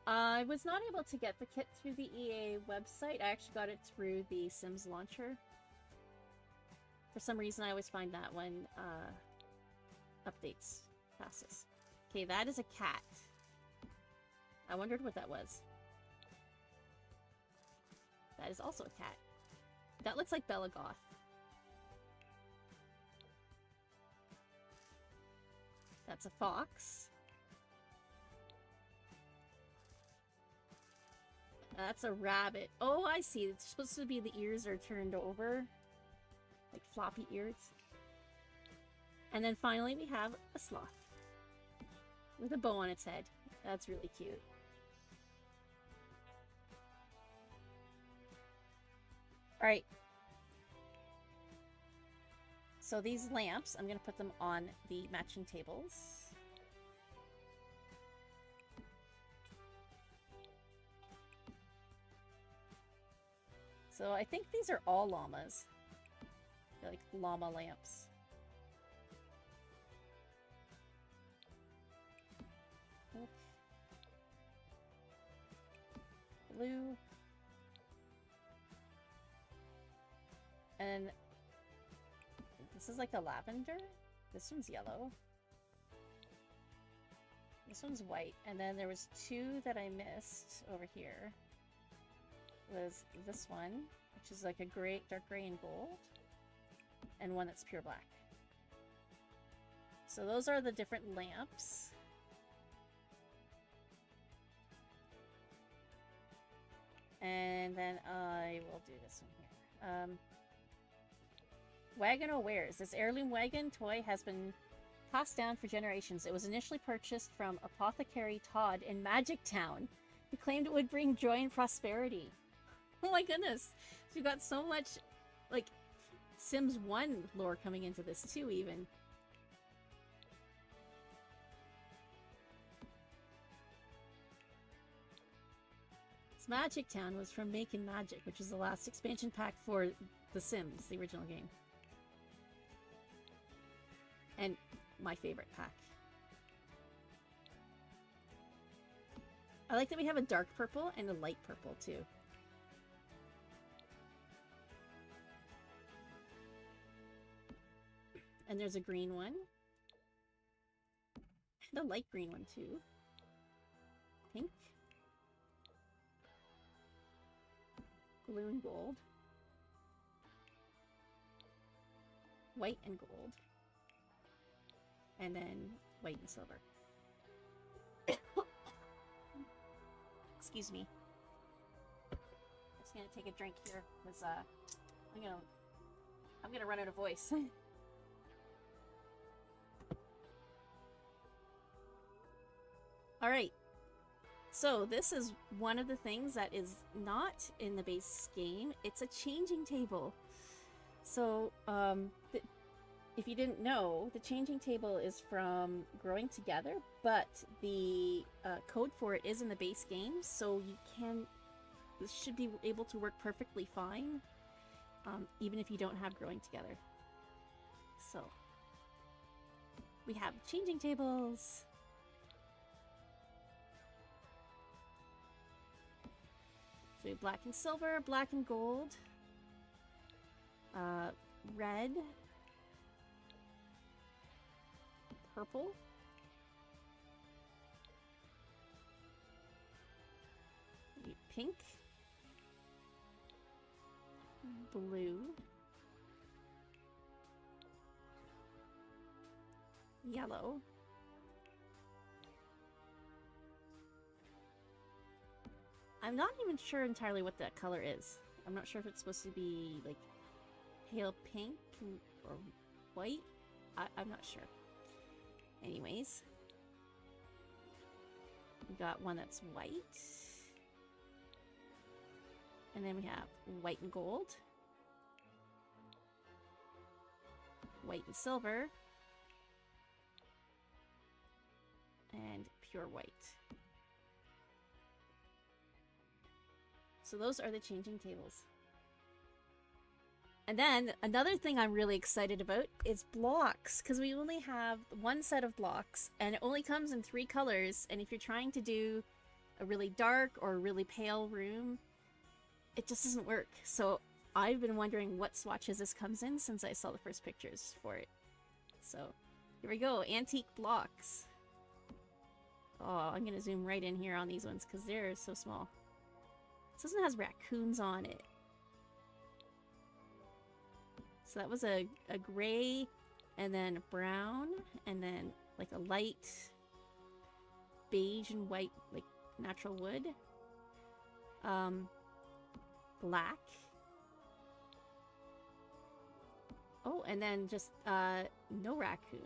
I was not able to get the kit through the EA website. I actually got it through the Sims launcher. For some reason, I always find that when updates passes. Okay, that is a cat. I wondered what that was. That is also a cat. That looks like Bella Goth. That's a fox. That's a rabbit. Oh, I see. It's supposed to be the ears are turned over. Like floppy ears. And then finally we have a sloth. With a bow on its head. That's really cute. Alright. So these lamps, I'm going to put them on the matching tables. So I think these are all llamas. They're like llama lamps. Pink. Blue. And this is like a lavender. This one's yellow. This one's white. And then there was two that I missed over here. Was this one, which is like a gray, dark gray and gold. And one that's pure black. So those are the different lamps. And then I will do this one here. Wagon o' Wares. This heirloom wagon toy has been passed down for generations. It was initially purchased from Apothecary Todd in Magic Town, who claimed it would bring joy and prosperity. Oh my goodness. So you've got so much, like, Sims 1 lore coming into this too, even. This Magic Town was from Making Magic, which is the last expansion pack for The Sims, the original game. And my favorite pack. I like that we have a dark purple and a light purple too. And there's a green one. And a light green one too. Pink. Blue and gold. White and gold. And then white and silver. Excuse me. I'm just gonna take a drink here because I'm gonna run out of voice. All right. So this is one of the things that is not in the base game. It's a changing table. So if you didn't know, the changing table is from Growing Together, but the code for it is in the base game, so this should be able to work perfectly fine, even if you don't have Growing Together. So we have changing tables. So we have black and silver, black and gold, red, purple, pink, blue, yellow, I'm not even sure entirely what that color is. I'm not sure if it's supposed to be like pale pink or white. I'm not sure. Anyways, we got one that's white. And then we have white and gold. White and silver. And pure white. So those are the changing tables. And then another thing I'm really excited about is blocks, because we only have one set of blocks and it only comes in 3 colors. And if you're trying to do a really dark or a really pale room, it just doesn't work. So I've been wondering what swatches this comes in since I saw the first pictures for it. So here we go, antique blocks. Oh, I'm gonna zoom right in here on these ones because they're so small. This one has raccoons on it. So that was a gray, and then a brown, and then like a light beige and white, like natural wood. Black. Oh, and then just no raccoon.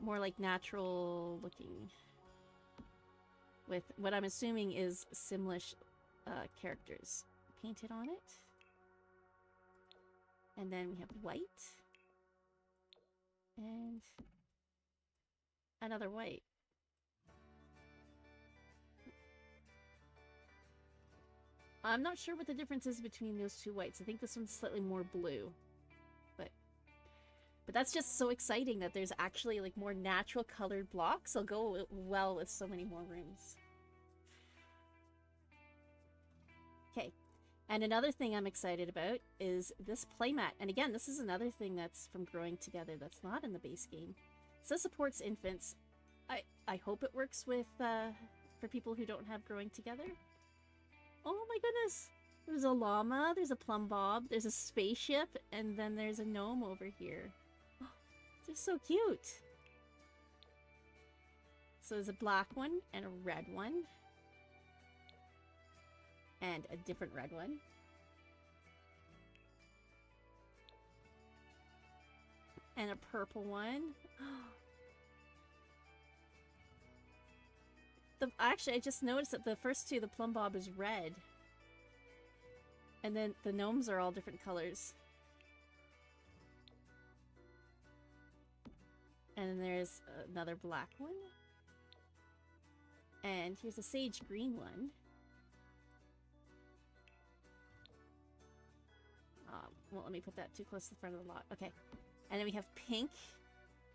More like natural looking. With what I'm assuming is Simlish characters painted on it. And then we have white. And another white. I'm not sure what the difference is between those two whites. I think this one's slightly more blue. But that's just so exciting that there's actually like more natural colored blocks. They'll go well with so many more rooms. Okay. And another thing I'm excited about is this playmat. And again, this is another thing that's from Growing Together that's not in the base game. So supports infants. I hope it works with for people who don't have Growing Together. Oh my goodness! There's a llama, there's a plumb bob, there's a spaceship, and then there's a gnome over here. Oh, they're so cute! So there's a black one and a red one. And a different red one. And a purple one. Actually, I just noticed that the first two, the plumb bob is red. And then the gnomes are all different colors. And then there's another black one. And here's a sage green one. Well, let me put that too close to the front of the lot. Okay. And then we have pink.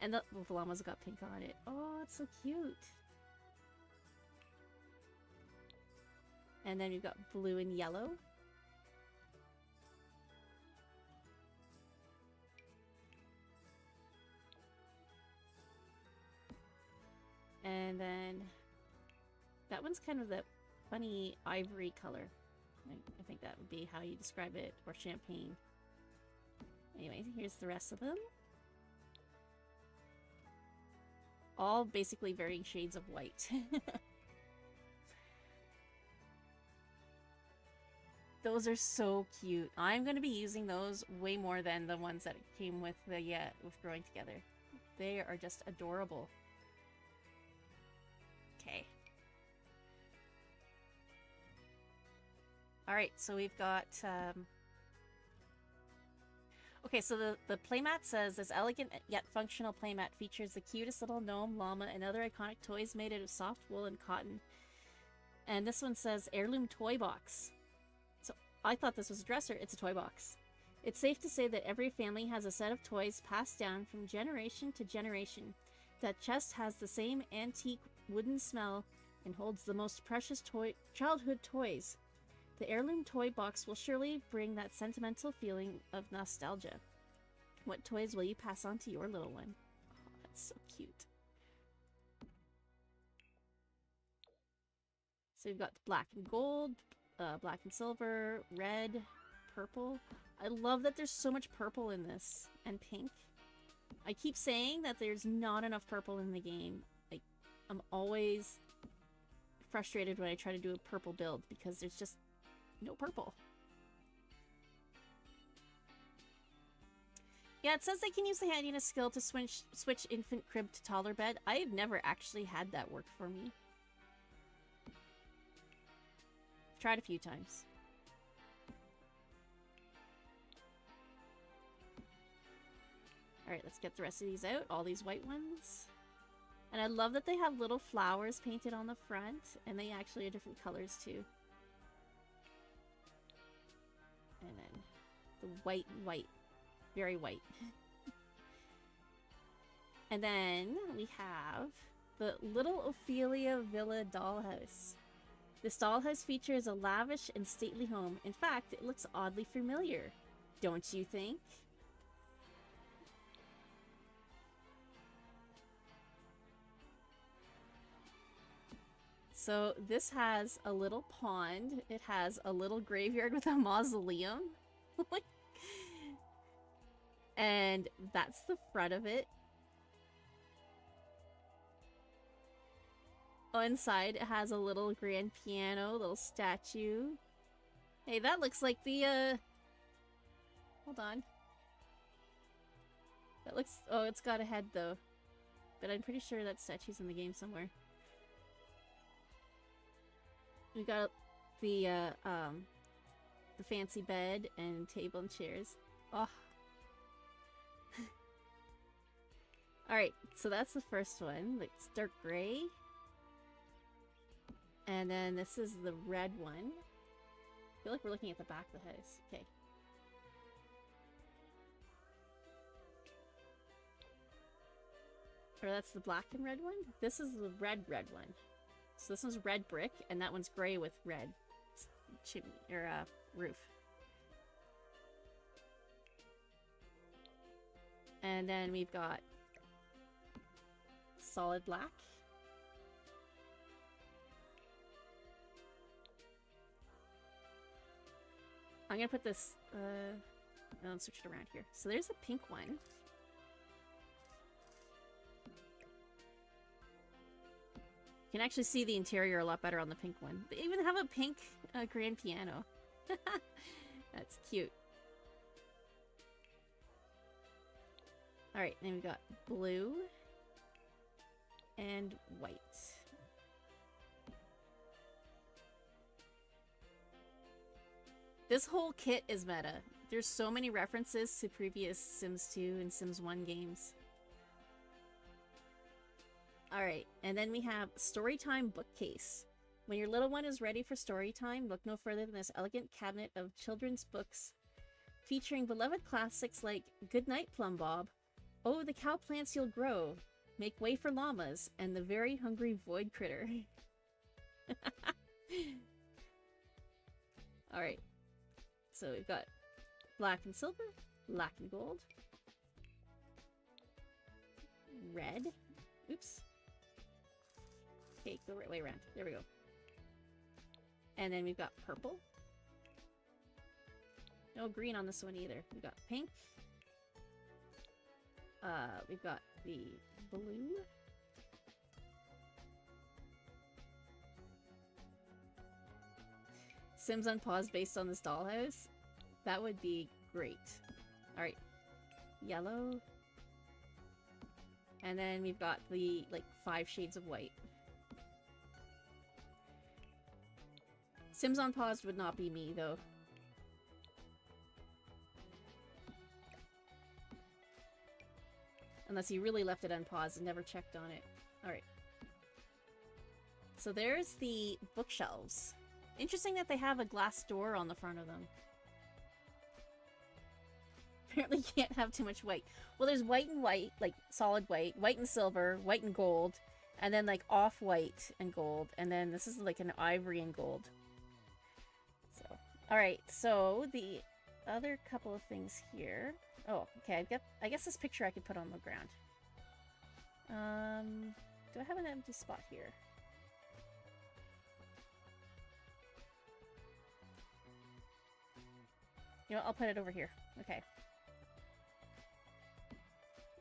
And the llama's got pink on it. Oh, it's so cute. And then we've got blue and yellow. And then that one's kind of the funny ivory color. I think that would be how you describe it, or champagne. Anyway, here's the rest of them. All basically varying shades of white. Those are so cute. I'm going to be using those way more than the ones that came with the with Growing Together. They are just adorable. Okay. Alright, so we've got... Okay, so the playmat says, this elegant yet functional playmat features the cutest little gnome, llama, and other iconic toys made out of soft wool and cotton. And this one says, heirloom toy box. So I thought this was a dresser. It's a toy box. It's safe to say that every family has a set of toys passed down from generation to generation. That chest has the same antique wooden smell and holds the most precious childhood toys. The heirloom toy box will surely bring that sentimental feeling of nostalgia. What toys will you pass on to your little one? Oh, that's so cute. So we've got black and gold, black and silver, red, purple. I love that there's so much purple in this, and pink. I keep saying that there's not enough purple in the game. Like, I'm always frustrated when I try to do a purple build because there's just no purple. Yeah, it says they can use the handiness skill to switch infant crib to taller bed. I have never actually had that work for me. I've tried a few times. Alright, let's get the rest of these out. All these white ones. And I love that they have little flowers painted on the front. And they actually are different colors too. And then the white. Very white. And then we have the Little Ophelia Villa dollhouse. This dollhouse features a lavish and stately home. In fact, it looks oddly familiar. Don't you think? So this has a little pond. It has a little graveyard with a mausoleum. And that's the front of it. Oh, inside it has a little grand piano, little statue. Hey, that looks like the, hold on. That looks, oh, it's got a head though. But I'm pretty sure that statue's in the game somewhere. We got the fancy bed and table and chairs. Oh. Alright, so that's the first one. It's dark gray. And then this is the red one. I feel like we're looking at the back of the house. Okay. Or that's the black and red one? This is the red one. So this one's red brick, and that one's gray with red chimney, or roof. And then we've got solid black. I'm gonna put this, I'll switch it around here. So there's a pink one. You can actually see the interior a lot better on the pink one. They even have a pink grand piano. That's cute. Alright, then we got blue and white. This whole kit is meta. There's so many references to previous Sims 2 and Sims 1 games. Alright, and then we have Storytime Bookcase. When your little one is ready for story time, look no further than this elegant cabinet of children's books featuring beloved classics like Good Night, Plum Bob, Oh, the Cow Plants You'll Grow, Make Way for Llamas, and The Very Hungry Void Critter. Alright. So we've got black and silver, black and gold, red. Oops. Okay, go right way around. There we go. And then we've got purple. No green on this one either. We've got pink. We've got the blue. Sims Unpaused based on this dollhouse? That would be great. Alright. Yellow. And then we've got the, like, 5 shades of white. Sims Unpaused would not be me, though. Unless you really left it unpaused and never checked on it. Alright. So there's the bookshelves. Interesting that they have a glass door on the front of them. Apparently you can't have too much white. Well, there's white and white, like solid white, white and silver, white and gold, and then like off-white and gold, and then this is like an ivory and gold. So, alright, so the other couple of things here. Oh, okay, I guess this picture I could put on the ground. Do I have an empty spot here? You know what, I'll put it over here. Okay.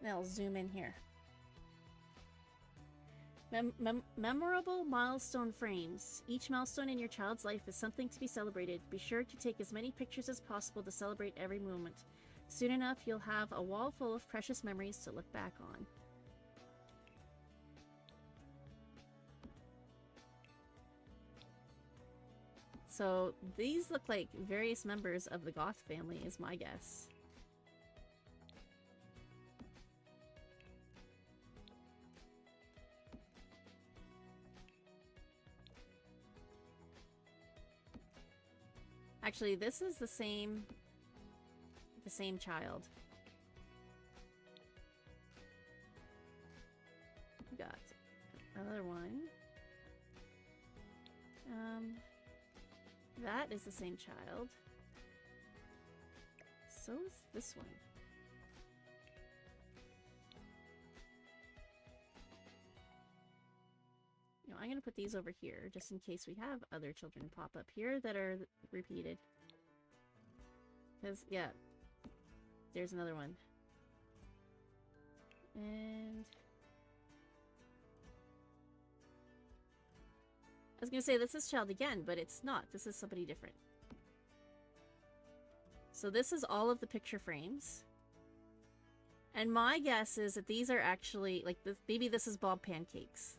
Now I'll zoom in here. Memorable milestone frames. Each milestone in your child's life is something to be celebrated. Be sure to take as many pictures as possible to celebrate every moment. Soon enough, you'll have a wall full of precious memories to look back on. So these look like various members of the Goth family, is my guess. Actually, this is the same child. We got another one. That is the same child. So is this one. You know, I'm gonna put these over here just in case we have other children pop up here that are repeated. Because, yeah, there's another one. And I was gonna say this is child again, but it's not. This is somebody different. So this is all of the picture frames. And my guess is that these are actually, like, maybe this is Bob Pancakes.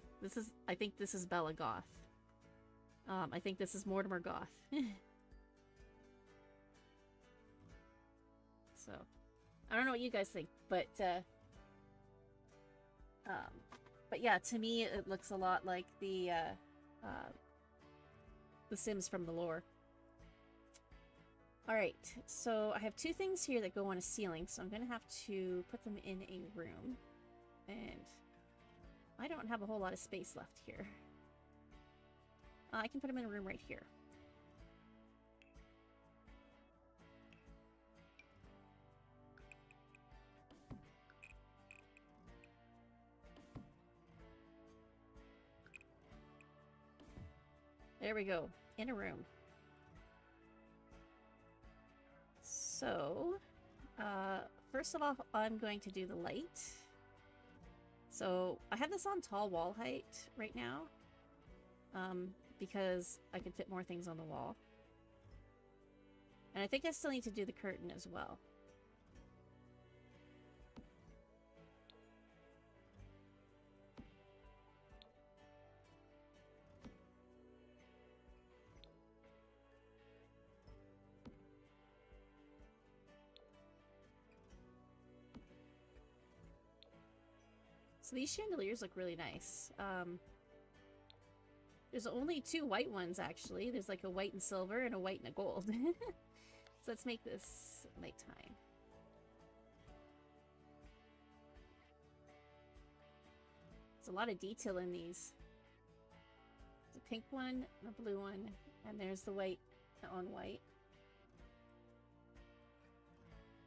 I think this is Bella Goth. I think this is Mortimer Goth. So, I don't know what you guys think, but yeah, to me it looks a lot like the Sims from the lore. Alright, so I have two things here that go on a ceiling, so I'm going to have to put them in a room. And I don't have a whole lot of space left here. I can put them in a room right here. There we go, in a room. So, first of all, I'm going to do the light. So, I have this on tall wall height right now, because I can fit more things on the wall. And I think I still need to do the curtain as well. So these chandeliers look really nice. There's only two white ones, actually. There's like a white and silver and a white and a gold. So let's make this nighttime. There's a lot of detail in these. There's a pink one, a blue one, and there's the white on white.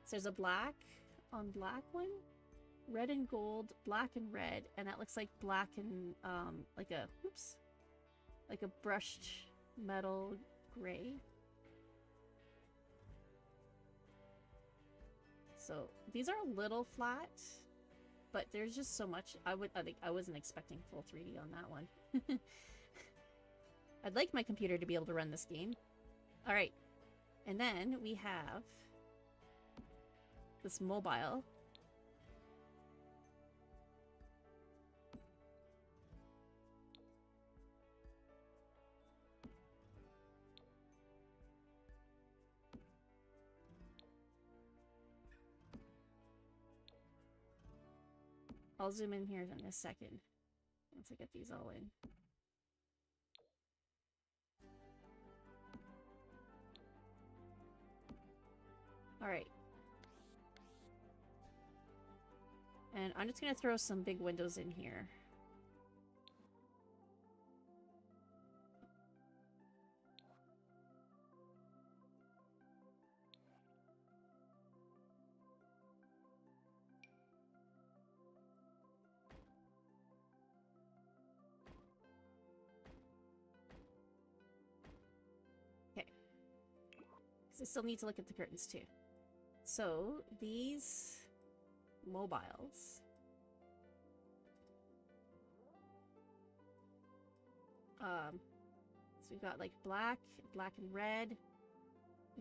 So there's a black on black one. Red and gold, black and red, and that looks like black and like a brushed metal gray. So these are a little flat, but there's just so much. I think I wasn't expecting full 3D on that one. I'd like my computer to be able to run this game. All right, and then we have this mobile. I'll zoom in here in a second once I get these all in. All right. And I'm just going to throw some big windows in here. I still need to look at the curtains too. So these mobiles, so we've got like black and red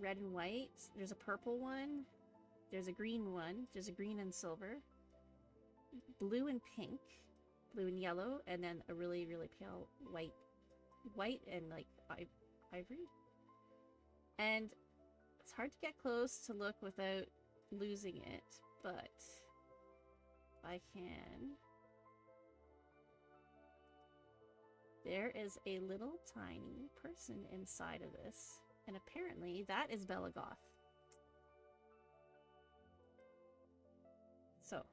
and white. There's a purple one. There's a green one. There's a green and silver. Blue and pink. Blue and yellow. And then a really, really pale white and like ivory. And it's hard to get close to look without losing it, but I can. There is a little tiny person inside of this, and apparently that is Bella Goth. So,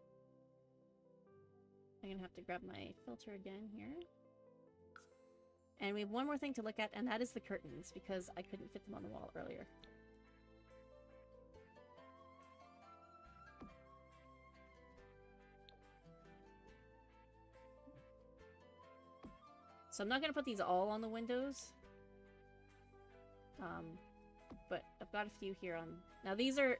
I'm gonna have to grab my filter again here. And we have one more thing to look at, and that is the curtains, because I couldn't fit them on the wall earlier. So I'm not going to put these all on the windows. But I've got a few here on... Now these are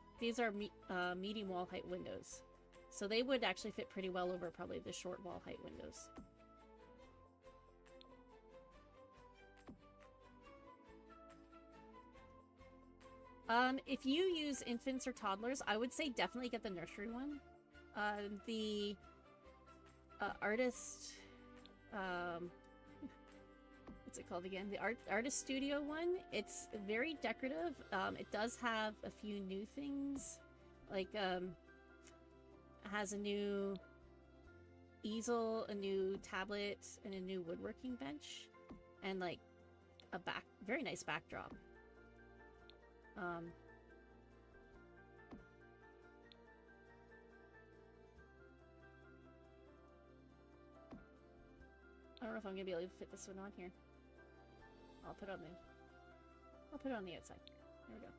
medium wall height windows. So they would actually fit pretty well over probably the short wall height windows. If you use infants or toddlers, I would say definitely get the nursery one. The artist... what's it called again? The artist studio one. It's very decorative. It does have a few new things, like it has a new easel, a new tablet, and a new woodworking bench, and like a very nice backdrop. don't know if I'm gonna be able to fit this one on here. I'll put it on the outside. There we go.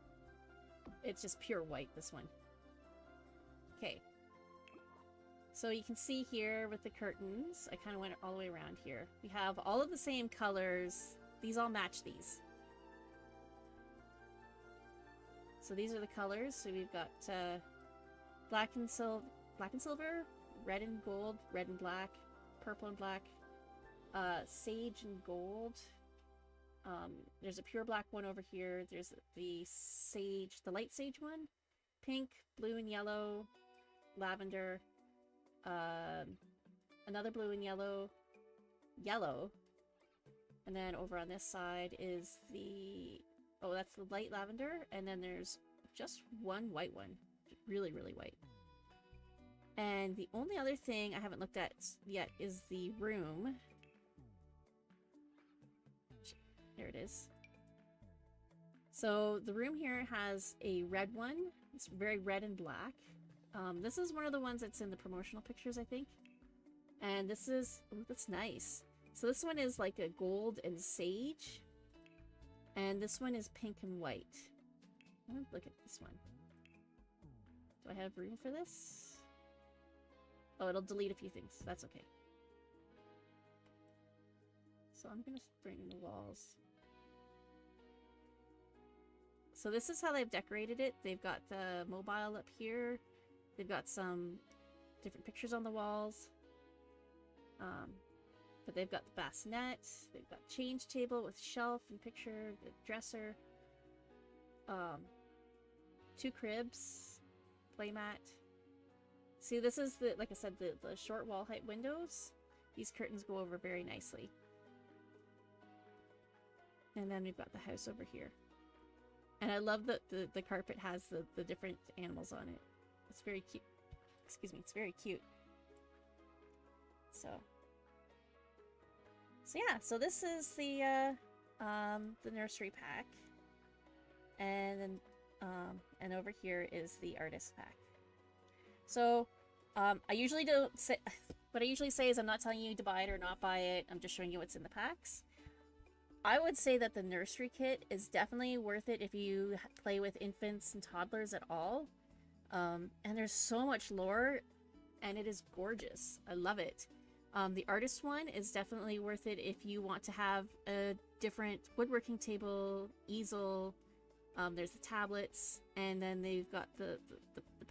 It's just pure white, this one. Okay. So you can see here with the curtains, I kind of went all the way around here. We have all of the same colors. These all match these. So these are the colors. So we've got black and silver, red and gold, red and black, purple and black, sage and gold. There's a pure black one over here. There's the sage, the light sage one, pink, blue and yellow, lavender, another blue and yellow, and then over on this side is the, oh, that's the light lavender, and then there's just one white one, really, really white. And the only other thing I haven't looked at yet is the room. There it is. So the room here has a red one. It's very red and black. This is one of the ones that's in the promotional pictures, I think. And this is, oh, that's nice. So this one is like a gold and sage. And this one is pink and white. Oh, look at this one. Do I have room for this? Oh, it'll delete a few things. That's okay. So I'm gonna bring the walls. So this is how they've decorated it. They've got the mobile up here. They've got some different pictures on the walls. But they've got the bassinet. They've got change table with shelf and picture, the dresser. 2 cribs, playmat. See, this is the, like I said, the short wall height windows. These curtains go over very nicely. And then we've got the house over here. And I love that the carpet has the different animals on it. It's very cute. Excuse me, it's very cute. So yeah, so this is the nursery pack. And then and over here is the artist pack. So I usually don't say, what I usually say is I'm not telling you to buy it or not buy it. I'm just showing you what's in the packs. I would say that the nursery kit is definitely worth it if you play with infants and toddlers at all. And there's so much lore, and it is gorgeous. I love it. The artist one is definitely worth it if you want to have a different woodworking table, easel. There's the tablets, and then they've got the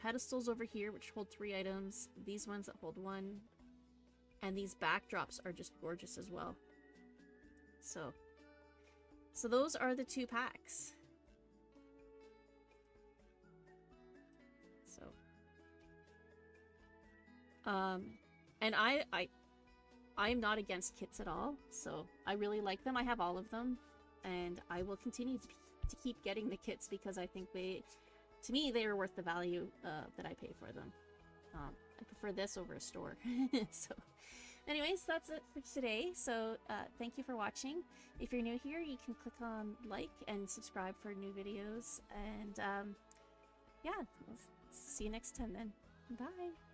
pedestals over here, which hold 3 items. These ones that hold 1. And these backdrops are just gorgeous as well. So those are the 2 packs. So, and I'm not against kits at all. So I really like them. I have all of them, and I will continue to keep getting the kits because I think to me, they are worth the value that I pay for them. I prefer this over a store. So anyways, that's it for today. So thank you for watching. If you're new here, you can click on like and subscribe for new videos. And yeah, we'll see you next time then. Bye.